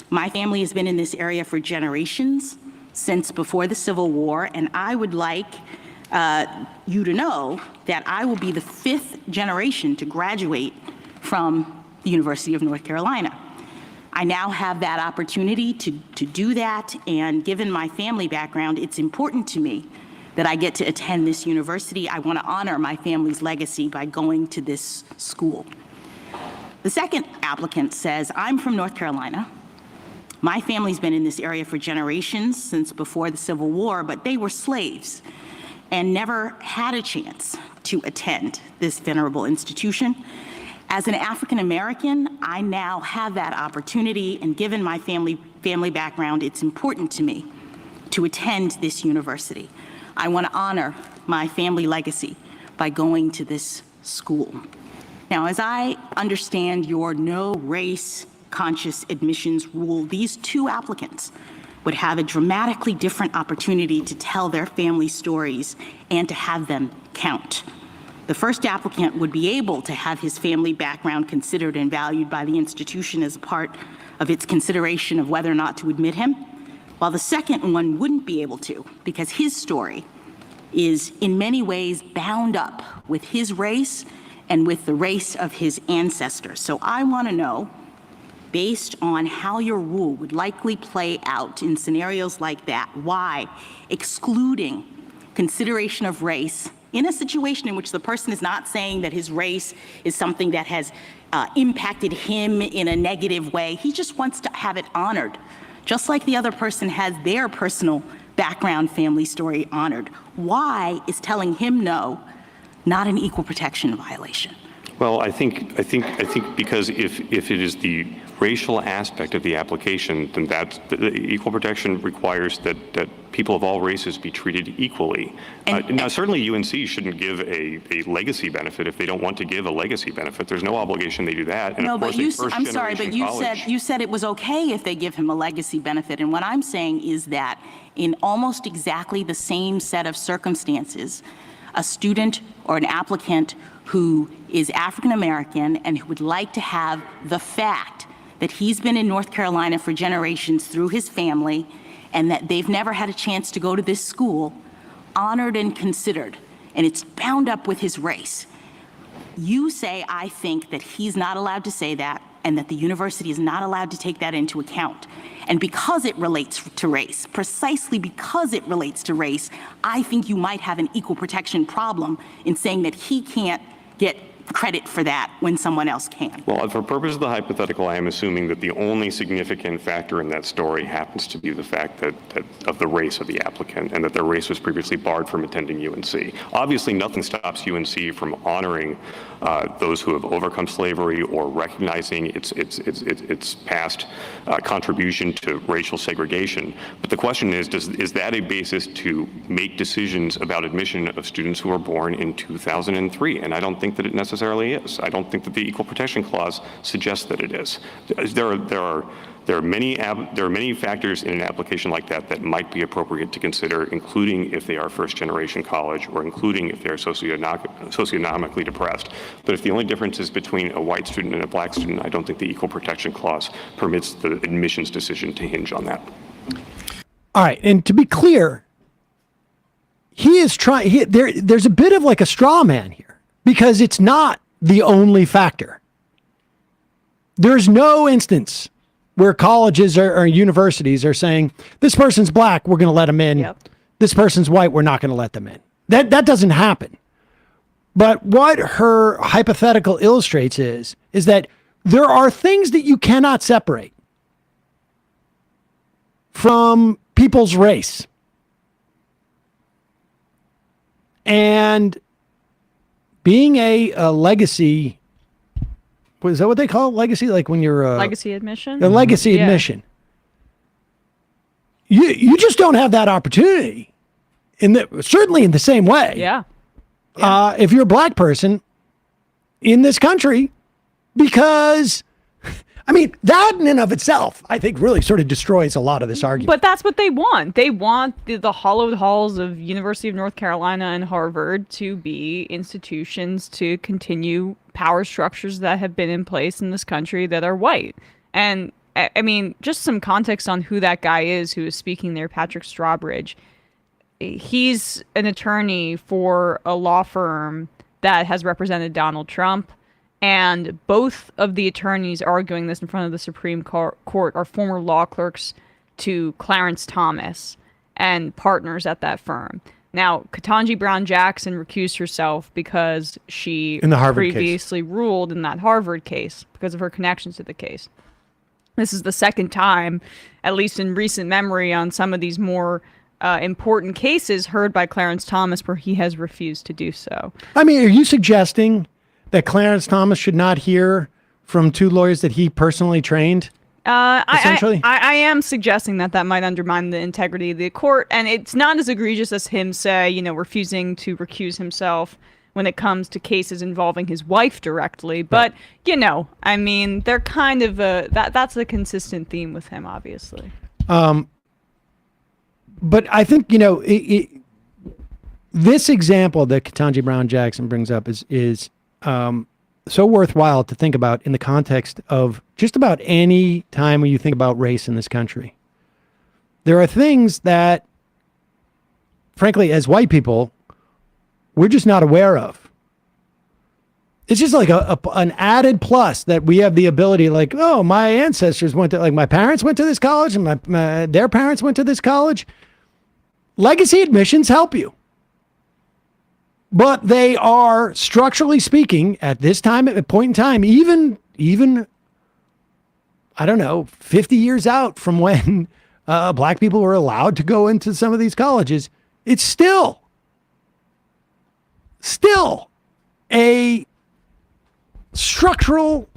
My family has been in this area for generations, since before the Civil War, and I would like you to know that I will be the 5th generation to graduate from the University of North Carolina. I now have that opportunity to do that, and given my family background, it's important to me that I get to attend this university. I want to honor my family's legacy by going to this school. The second applicant says, I'm from North Carolina. My family's been in this area for generations, since before the Civil War, but they were slaves and never had a chance to attend this venerable institution. As an African American, I now have that opportunity, and given my family background, it's important to me to attend this university. I want to honor my family legacy by going to this school. Now, as I understand your no race conscious admissions rule, these 2 applicants would have a dramatically different opportunity to tell their family stories and to have them count. The first applicant would be able to have his family background considered and valued by the institution as a part of its consideration of whether or not to admit him, while the second one wouldn't be able to, because his story is in many ways bound up with his race and with the race of his ancestors. So I want to know, based on how your rule would likely play out in scenarios like that, why excluding consideration of race in a situation in which the person is not saying that his race is something that has impacted him in a negative way. He just wants to have it honored, just like the other person has their personal background family story honored. Why is telling him no not an equal protection violation? Well, I think because if it is the racial aspect of the application, then the equal protection requires that people of all races be treated equally. Now, certainly UNC shouldn't give a legacy benefit if they don't want to give a legacy benefit. There's no obligation they do that. And no, of course, but I'm sorry, but you said it was okay if they give him a legacy benefit. And what I'm saying is that in almost exactly the same set of circumstances, a student or an applicant who is African American and who would like to have the fact that he's been in North Carolina for generations through his family and that they've never had a chance to go to this school honored and considered, and it's bound up with his race. You say, I think, that he's not allowed to say that and that the university is not allowed to take that into account. And because it relates to race, precisely because it relates to race, I think you might have an equal protection problem in saying that he can't get credit for that when someone else can. Well, for purposes of the hypothetical, I am assuming that the only significant factor in that story happens to be the fact that of the race of the applicant and that their race was previously barred from attending UNC. Obviously, nothing stops UNC from honoring those who have overcome slavery or recognizing its past contribution to racial segregation. But the question is that a basis to make decisions about admission of students who were born in 2003? And I don't think that it necessarily is. I don't think that the Equal Protection Clause suggests that it is. There are many factors in an application like that might be appropriate to consider, including if they are first-generation college or including if they're socioeconomically depressed. But if the only difference is between a white student and a black student, I don't think the Equal Protection Clause permits the admissions decision to hinge on that. All right, and to be clear, he is trying. There's a bit of like a straw man here because it's not the only factor. There's no instance where colleges or universities are saying, this person's black, we're going to let them in. Yep. This person's white, we're not going to let them in. That doesn't happen. But what her hypothetical illustrates is that there are things that you cannot separate from people's race. And being a legacy, is that what they call it? Legacy? Like when you're legacy admission? A legacy admission. You just don't have that opportunity certainly in the same way. Yeah. If you're a black person in this country, because I mean, that in and of itself, I think really sort of destroys a lot of this argument. But that's what they want. They want the hollowed halls of University of North Carolina and Harvard to be institutions to continue power structures that have been in place in this country that are white. And I mean, just some context on who that guy is who is speaking there, Patrick Strawbridge. He's an attorney for a law firm that has represented Donald Trump. And both of the attorneys arguing this in front of the Supreme Court are former law clerks to Clarence Thomas and partners at that firm. Now, Ketanji Brown Jackson recused herself because she in the Harvard previously ruled in that Harvard case because of her connections to the case. This is the second time, at least in recent memory, on some of these more important cases heard by Clarence Thomas where he has refused to do so. I mean, are you suggesting that Clarence Thomas should not hear from two lawyers that he personally trained? Essentially? I am suggesting that might undermine the integrity of the court, and it's not as egregious as him refusing to recuse himself when it comes to cases involving his wife directly. But, I mean, they're kind of that's a consistent theme with him, obviously. But I think, this example that Ketanji Brown Jackson brings up is so worthwhile to think about in the context of just about any time when you think about race in this country. There are things that, frankly, as white people, we're just not aware of. It's just like an added plus that we have the ability, like, oh, my ancestors went to, like, my parents went to this college and their parents went to this college. Legacy admissions help you. But they are, structurally speaking, at this time, at a point in time, even I don't know, 50 years out from when black people were allowed to go into some of these colleges, it's still a structural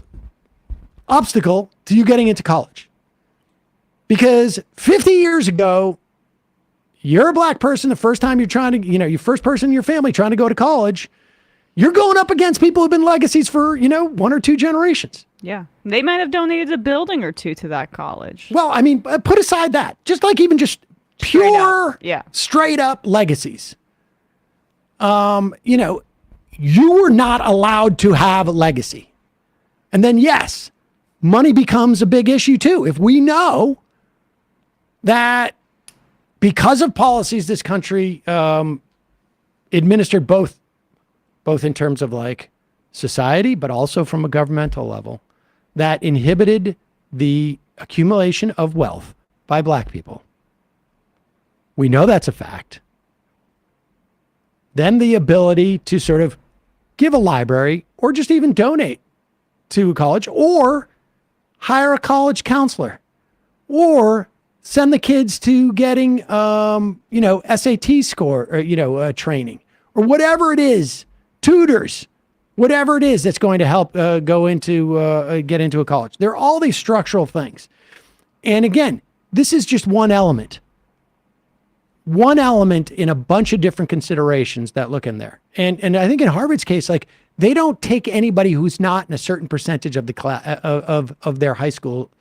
obstacle to you getting into college. Because 50 years ago, you're a black person, the first time you're trying to, your first person in your family trying to go to college, you're going up against people who've been legacies for, one or two generations. Yeah. They might have donated a building or two to that college. Well, I mean, put aside that, just like even just pure, straight up legacies. You were not allowed to have a legacy. And then, yes, money becomes a big issue too. If we know that because of policies this country administered both in terms of like society, but also from a governmental level, that inhibited the accumulation of wealth by black people. We know that's a fact. Then the ability to sort of give a library or just even donate to a college or hire a college counselor or send the kids to getting, SAT score or, training or whatever it is, tutors, whatever it is that's going to help get into a college. There are all these structural things. And again, this is just one element in a bunch of different considerations that look in there. And I think in Harvard's case, like they don't take anybody who's not in a certain percentage of the class of their high school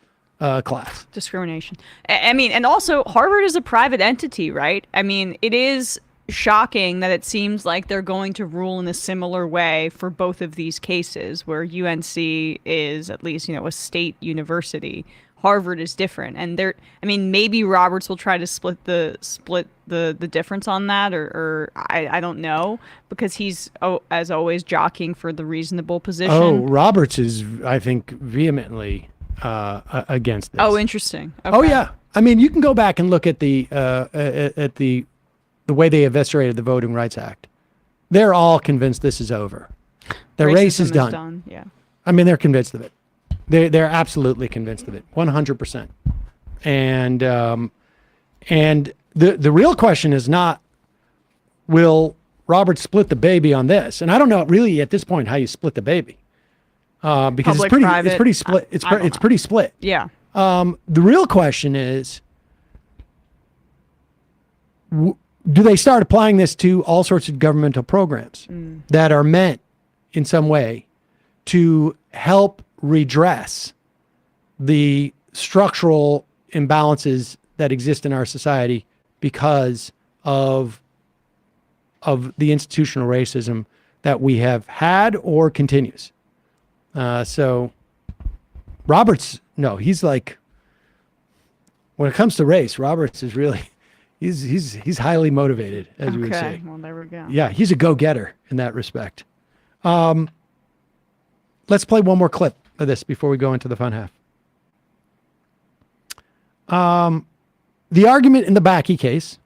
class. Discrimination. I mean, and also Harvard is a private entity, right? I mean, it is shocking that it seems like they're going to rule in a similar way for both of these cases where UNC is at least, a state university. Harvard is different. And maybe Roberts will try to split the difference on that or I don't know, because he's as always jockeying for the reasonable position. Oh, Roberts is, I think, vehemently against this. Oh, interesting. Okay. Oh yeah. I mean, you can go back and look at the way they eviscerated the Voting Rights Act. They're all convinced this is over. The race is done. Yeah. I mean, they're convinced of it. They're absolutely convinced of it, 100%. And the real question is not, will Roberts split the baby on this? And I don't know really at this point how you split the baby. Because it's pretty split. It's pretty split. Yeah. The real question is, do they start applying this to all sorts of governmental programs that are meant in some way to help redress the structural imbalances that exist in our society because of the institutional racism that we have had or continues? So Roberts, no, he's like, when it comes to race, Roberts is really, he's highly motivated, as you would say. Okay, well, there we go. Yeah, he's a go-getter in that respect. Let's play one more clip of this before we go into the fun half. The argument in the Bakke case,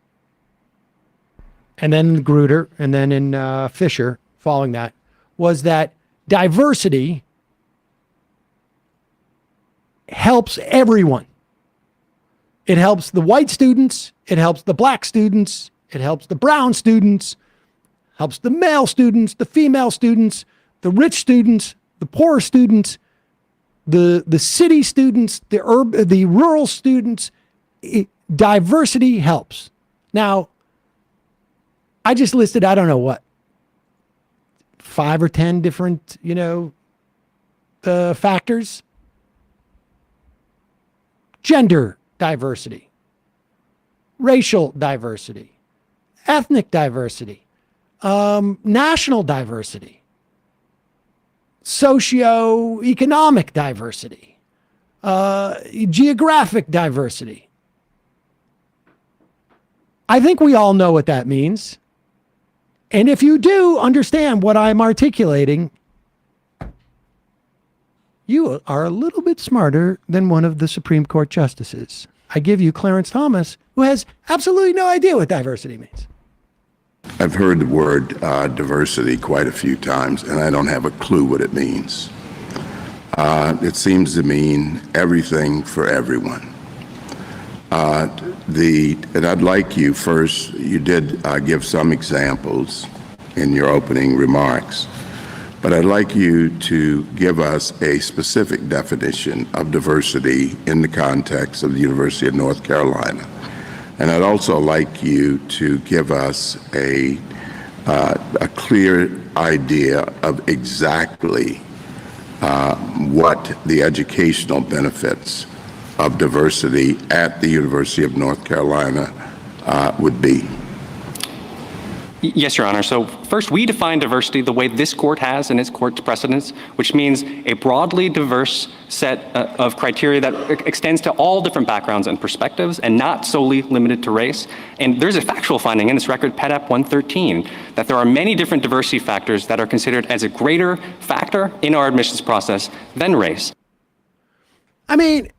and then in Grutter, and then in Fisher, following that, was that diversity helps everyone. It helps the white students, it helps the black students, it helps the brown students, helps the male students, the female students, the rich students, the poor students, the city students, the rural students. Diversity helps. Now, I just listed, I don't know what, 5 or 10 different, factors. Gender diversity, racial diversity, ethnic diversity, national diversity, socioeconomic diversity, geographic diversity. I think we all know what that means. And if you do understand what I'm articulating, you are a little bit smarter than one of the Supreme Court justices. I give you Clarence Thomas, who has absolutely no idea what diversity means. I've heard the word diversity quite a few times, and I don't have a clue what it means. It seems to mean everything for everyone. And I'd like you first, you did give some examples in your opening remarks, but I'd like you to give us a specific definition of diversity in the context of the University of North Carolina. And I'd also like you to give us a clear idea of exactly what the educational benefits of diversity at the University of North Carolina would be. Yes, Your Honor. So first, we define diversity the way this court has in its court's precedents, which means a broadly diverse set of criteria that extends to all different backgrounds and perspectives and not solely limited to race. And there's a factual finding in this record, PEDAP 113, that there are many different diversity factors that are considered as a greater factor in our admissions process than race. I mean,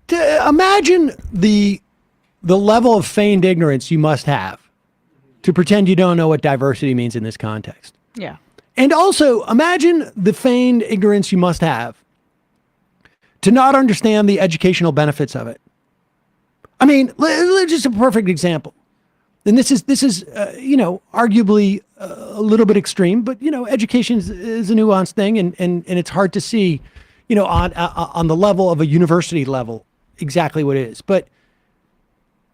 imagine the level of feigned ignorance you must have to pretend you don't know what diversity means in this context. Yeah. And also, imagine the feigned ignorance you must have to not understand the educational benefits of it. I mean, just a perfect example. And this is arguably a little bit extreme, but, education is a nuanced thing, and it's hard to see, on the level of a university level exactly what it is. But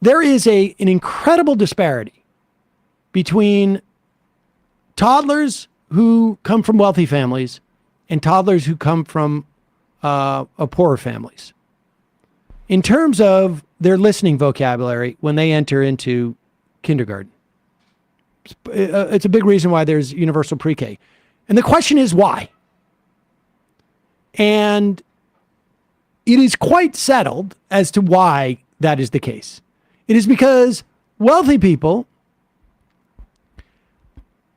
there is an incredible disparity between toddlers who come from wealthy families and toddlers who come from poorer families in terms of their listening vocabulary when they enter into kindergarten. It's a big reason why there's universal pre-K. And the question is why? And it is quite settled as to why that is the case. It is because wealthy people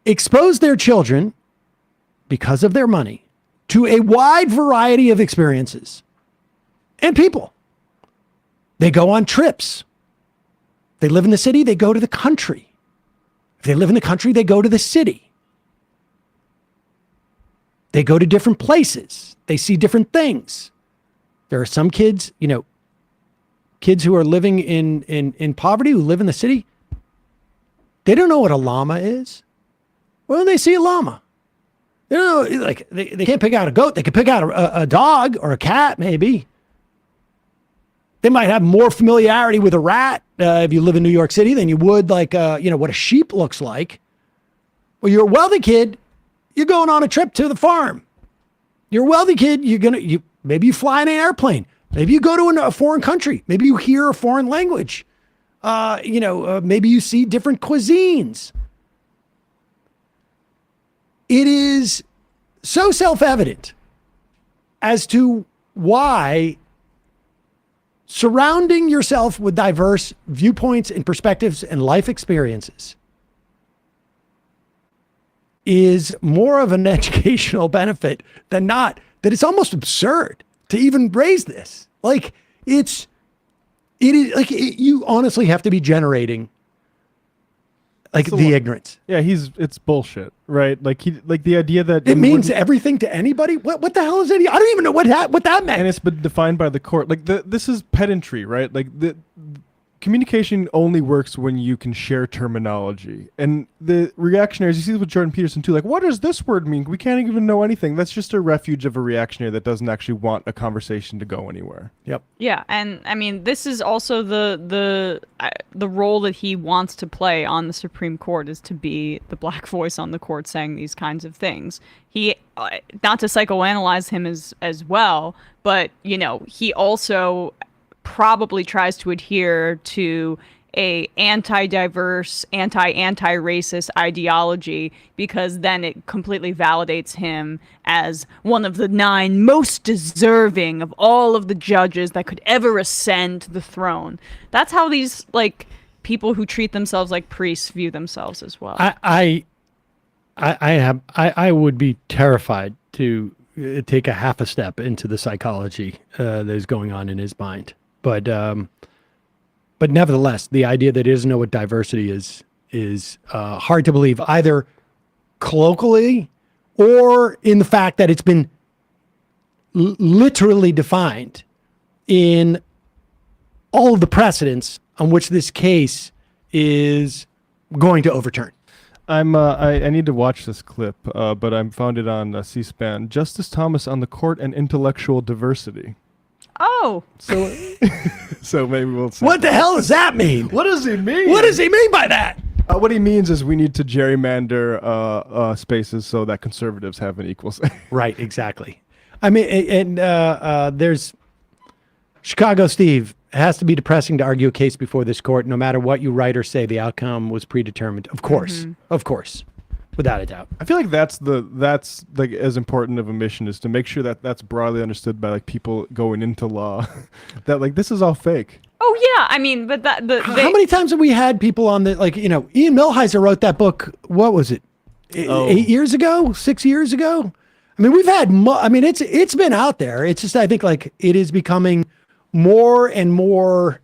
expose their children, because of their money, to a wide variety of experiences and people. They go on trips. They live in the city, they go to the country. If they live in the country, they go to the city. They go to different places. They see different things. There are some kids, kids who are living in poverty, who live in the city. They don't know what a llama is. Well, they see a llama. They don't know, they can't pick out a goat. They can pick out a dog or a cat, maybe. They might have more familiarity with a rat if you live in New York City than you would what a sheep looks like. Well, you're a wealthy kid. You're going on a trip to the farm. You're a wealthy kid. Maybe you fly in an airplane. Maybe you go to a foreign country. Maybe you hear a foreign language. Maybe you see different cuisines. It is so self-evident as to why surrounding yourself with diverse viewpoints and perspectives and life experiences is more of an educational benefit than not. That it's almost absurd to even raise this. Like it is like you honestly have to be generating like the ignorance. Yeah, it's bullshit, right? Like the idea that it means everything to anybody. What the hell is it? I don't even know what that meant. And it's been defined by the court. Like this is pedantry, right? Like the communication only works when you can share terminology. And the reactionaries, you see this with Jordan Peterson too. Like, what does this word mean? We can't even know anything. That's just a refuge of a reactionary that doesn't actually want a conversation to go anywhere. Yep. Yeah, and I mean, this is also the role that he wants to play on the Supreme Court is to be the black voice on the court saying these kinds of things. He, not to psychoanalyze him as well, but he also probably tries to adhere to a anti-diverse, anti-racist ideology because then it completely validates him as one of the 9 most deserving of all of the judges that could ever ascend to the throne. That's how these people who treat themselves like priests view themselves as well. I would be terrified to take a half a step into the psychology that is going on in his mind. But nevertheless, the idea that he doesn't know what diversity is hard to believe, either colloquially or in the fact that it's been literally defined in all of the precedents on which this case is going to overturn. I need to watch this clip, but I found it on C-SPAN. Justice Thomas on the court and intellectual diversity. Oh. So maybe we'll see. What the hell does that mean? What does he mean? What does he mean by that? What he means is we need to gerrymander spaces so that conservatives have an equal say. Right, exactly. I mean, and there's Chicago Steve. It has to be depressing to argue a case before this court. No matter what you write or say, the outcome was predetermined. Of course, of course, without a doubt. I feel like that's like as important of a mission is to make sure that that's broadly understood by like people going into law, that like this is all fake. Oh yeah, I mean, but how many times have we had people on the Ian Millhiser wrote that book? What was it? 8 years ago? 6 years ago? I mean, we've had. It's been out there. It's just I think like it is becoming more and more.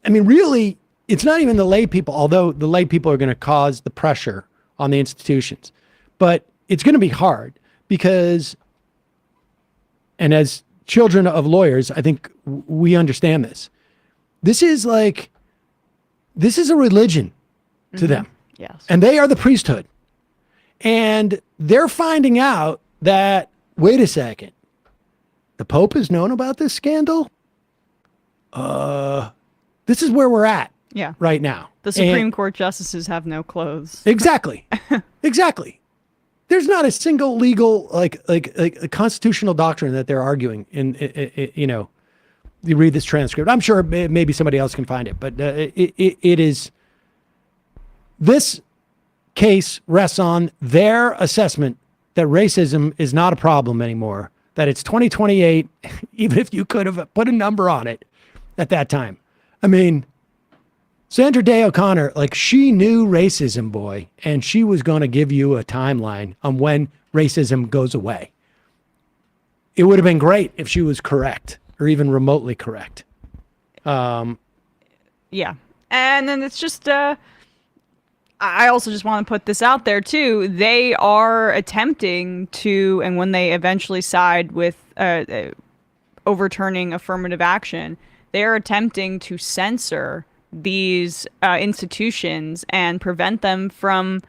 I mean, really, it's not even the lay people, although the lay people are going to cause the pressure on the institutions, but it's going to be hard because, and as children of lawyers, I think we understand this. This is a religion to them. Yes. And they are the priesthood. And they're finding out that, wait a second, the Pope has known about this scandal? This is where we're at right now. The Supreme Court justices have no clothes. Exactly. Exactly. There's not a single legal, like a constitutional doctrine that they're arguing you read this transcript. I'm sure maybe somebody else can find it, but it is, this case rests on their assessment that racism is not a problem anymore, that it's 2028, even if you could have put a number on it at that time. I mean, Sandra Day O'Connor, she knew racism, boy, and she was going to give you a timeline on when racism goes away. It would have been great if she was correct or even remotely correct. Yeah. And then it's just, I also just want to put this out there too. They are attempting to, and when they eventually side with overturning affirmative action, they are attempting to censor these institutions and prevent them from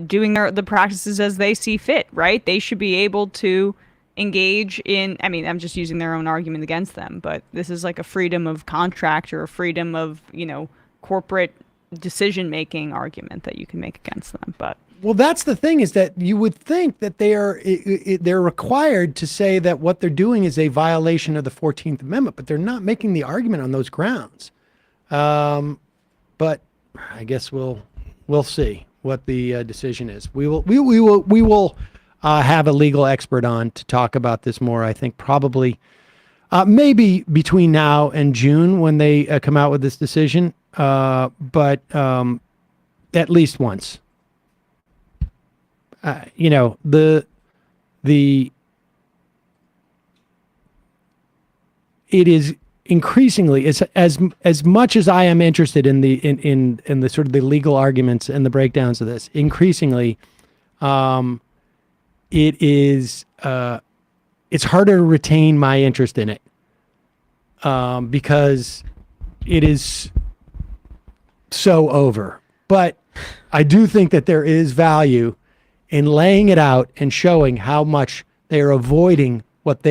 doing the practices as they see fit, right? They should be able to engage in, I'm just using their own argument against them, but this is like a freedom of contract or a freedom of, corporate decision-making argument that you can make against them. But well, that's the thing, is that you would think that they're required to say that what they're doing is a violation of the 14th Amendment, but they're not making the argument on those grounds. But I guess we'll see what the decision is. We will have a legal expert on to talk about this more. I think probably Maybe between now and June when they come out with this decision, but at least once. It is increasingly, as much as I am interested in the sort of the legal arguments and the breakdowns of this, increasingly, it's harder to retain my interest in it, because it is so over. But I do think that there is value in laying it out and showing how much they are avoiding what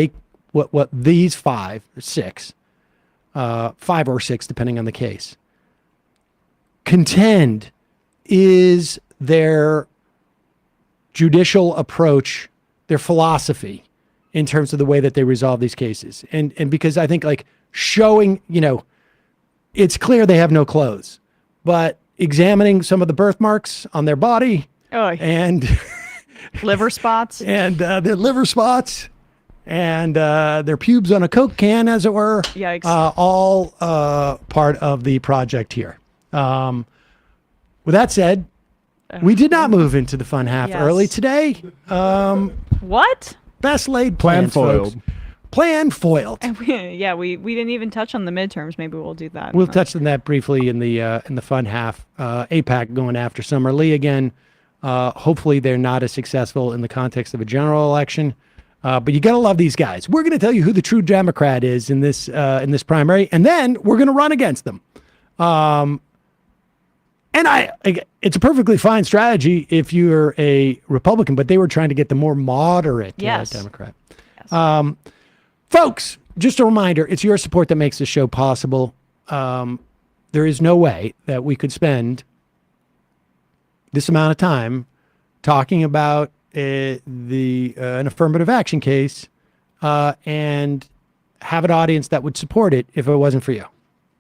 these 5 or 6, 5 or 6, depending on the case, contend is their judicial approach, their philosophy in terms of the way that they resolve these cases. And because I think like showing, it's clear they have no clothes, but examining some of the birthmarks on their body and liver spots and their liver spots and their pubes on a Coke can, as it were. Yikes. All part of the project here. With that said, we did not move into the fun half early today. What? Best laid Plan plans, foiled. folks. Plan foiled. And we didn't even touch on the midterms. Maybe we'll do that. We'll touch on that briefly in the fun half. AIPAC going after Summer Lee again. Hopefully they're not as successful in the context of a general election. But you got to love these guys. We're going to tell you who the true Democrat is in this primary, and then we're going to run against them. And it's a perfectly fine strategy if you're a Republican, but they were trying to get the more moderate Democrat. Yes. Folks, just a reminder, it's your support that makes this show possible. There is no way that we could spend this amount of time talking about an affirmative action case and have an audience that would support it if it wasn't for you.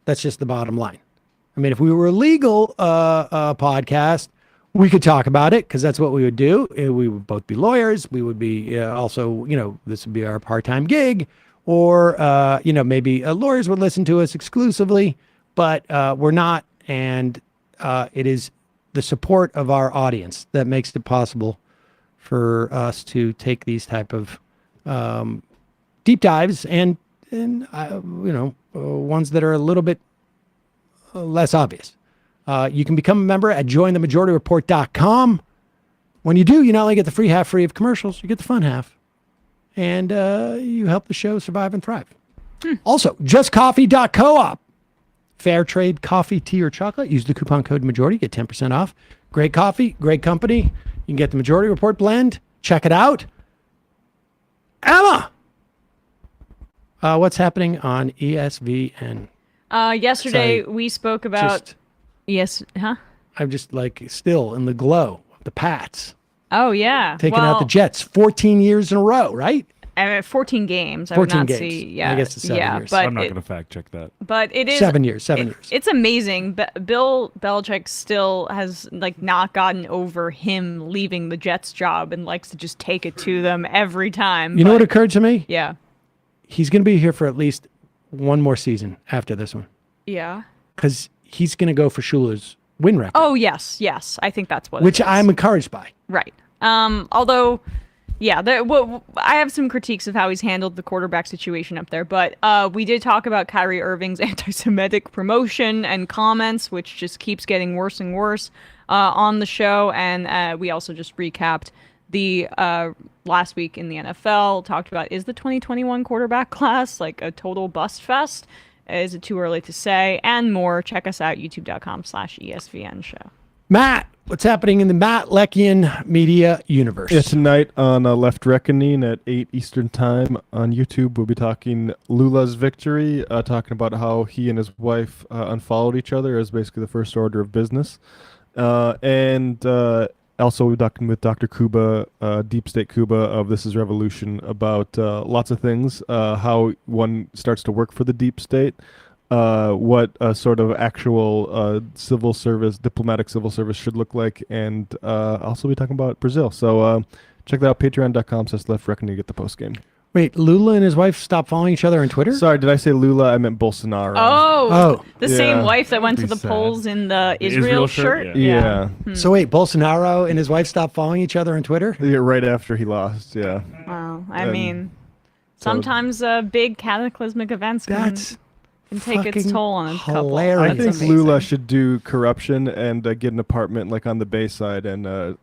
That's just the bottom line. I mean, if we were a legal podcast, we could talk about it because that's what we would do. We would both be lawyers. We would be also, this would be our part-time gig, or, maybe lawyers would listen to us exclusively, but we're not. And it is the support of our audience that makes it possible for us to take these type of deep dives and ones that are a little bit less obvious. You can become a member at jointhemajorityreport.com. When you do, you not only get the free half free of commercials, you get the fun half. And you help the show survive and thrive. Also, justcoffee.coop. Fair trade coffee, tea, or chocolate. Use the coupon code majority, get 10% off. Great coffee, great company. You can get the Majority Report blend. Check it out. Emma, what's happening on ESVN? Yesterday we spoke about I'm just still in the glow of the Pats. Oh yeah, taking out the Jets 14 years in a row, right? 14 games. 14 I would not games. see. Yeah, I guess it's 7 years. But I'm not going to fact check that. But it is 7 years. It's amazing. Bill Belichick still has not gotten over him leaving the Jets job and likes to just take it to them every time. You know what occurred to me? Yeah. He's going to be here for at least one more season after this one. Yeah. Because he's going to go for Schuler's win record. Oh yes. I think that's what. Which it is. I'm encouraged by. Right. Although. Yeah, I have some critiques of how he's handled the quarterback situation up there, but we did talk about Kyrie Irving's anti-Semitic promotion and comments, which just keeps getting worse and worse on the show, and we also just recapped the last week in the NFL, talked about, is the 2021 quarterback class like a total bust fest? Is it too early to say? And more. Check us out, youtube.com/ESVN show. Matt, what's happening in the Matt Leckian media universe? Yeah, tonight on Left Reckoning at 8 Eastern Time on YouTube, we'll be talking Lula's victory, talking about how he and his wife unfollowed each other as basically the first order of business. And also we'll be talking with Dr. Kuba, Deep State Kuba of This Is Revolution, about lots of things, how one starts to work for the deep state, what a sort of actual civil service, diplomatic civil service should look like, and also be talking about Brazil. So check that out, patreon.com/leftreckoning to get the post game. Wait, Lula and his wife stopped following each other on Twitter? Sorry, did I say Lula? I meant Bolsonaro. Oh, the Yeah. same wife that went to the Pretty sad. polls in the Israel shirt? Yeah. So wait, Bolsonaro and his wife stopped following each other on Twitter? Yeah, right after he lost, yeah. Wow. I And mean, so- sometimes big cataclysmic events can take its fucking toll on a couple. I That's think amazing. Lula should do corruption and get an apartment like on the Bayside and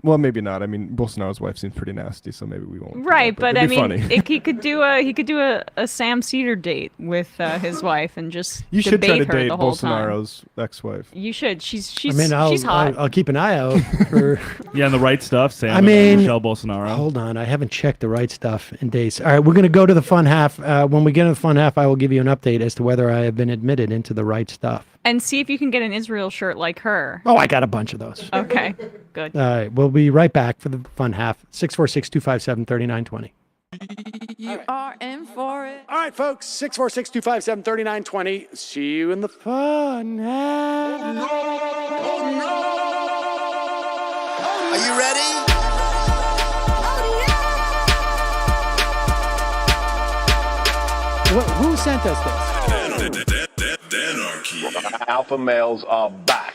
well, maybe not. I mean, Bolsonaro's wife seems pretty nasty, so maybe we won't. do Right, that, but I it'd be mean, funny. he could do a Sam Seder date with his wife and just You should try debate to her date the whole time. Bolsonaro's ex-wife. You should. She's I mean, she's hot. I'll keep an eye out for. Yeah, and the right stuff, Sam. I mean, Michelle Bolsonaro. Hold on, I haven't checked the right stuff in days. All right, we're going to go to the fun half. When we get to the fun half, I will give you an update as to whether I have been admitted into the right stuff. And see if you can get an Israel shirt like her. Oh, I got a bunch of those. Okay, good. All right, we'll be right back for the fun half. 646-257-3920. You are in for it. All right, folks, 646-257-3920. See you in the fun half. Are you ready? Who sent us this? Alpha males are back.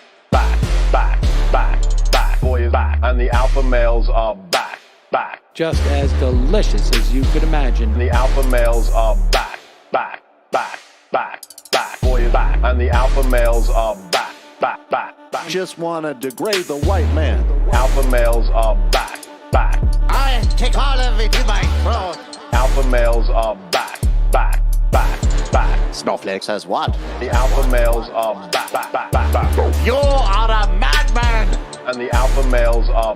Boy is back. And the alpha males are back. Just as delicious as you could imagine. The alpha males are back. Boy is back. And the alpha males are back. Just want to degrade the white man. Alpha males are back. I take all of it in my throat. Alpha males are back. Snowflakes has what? The alpha males are back. You are a madman. And the alpha males are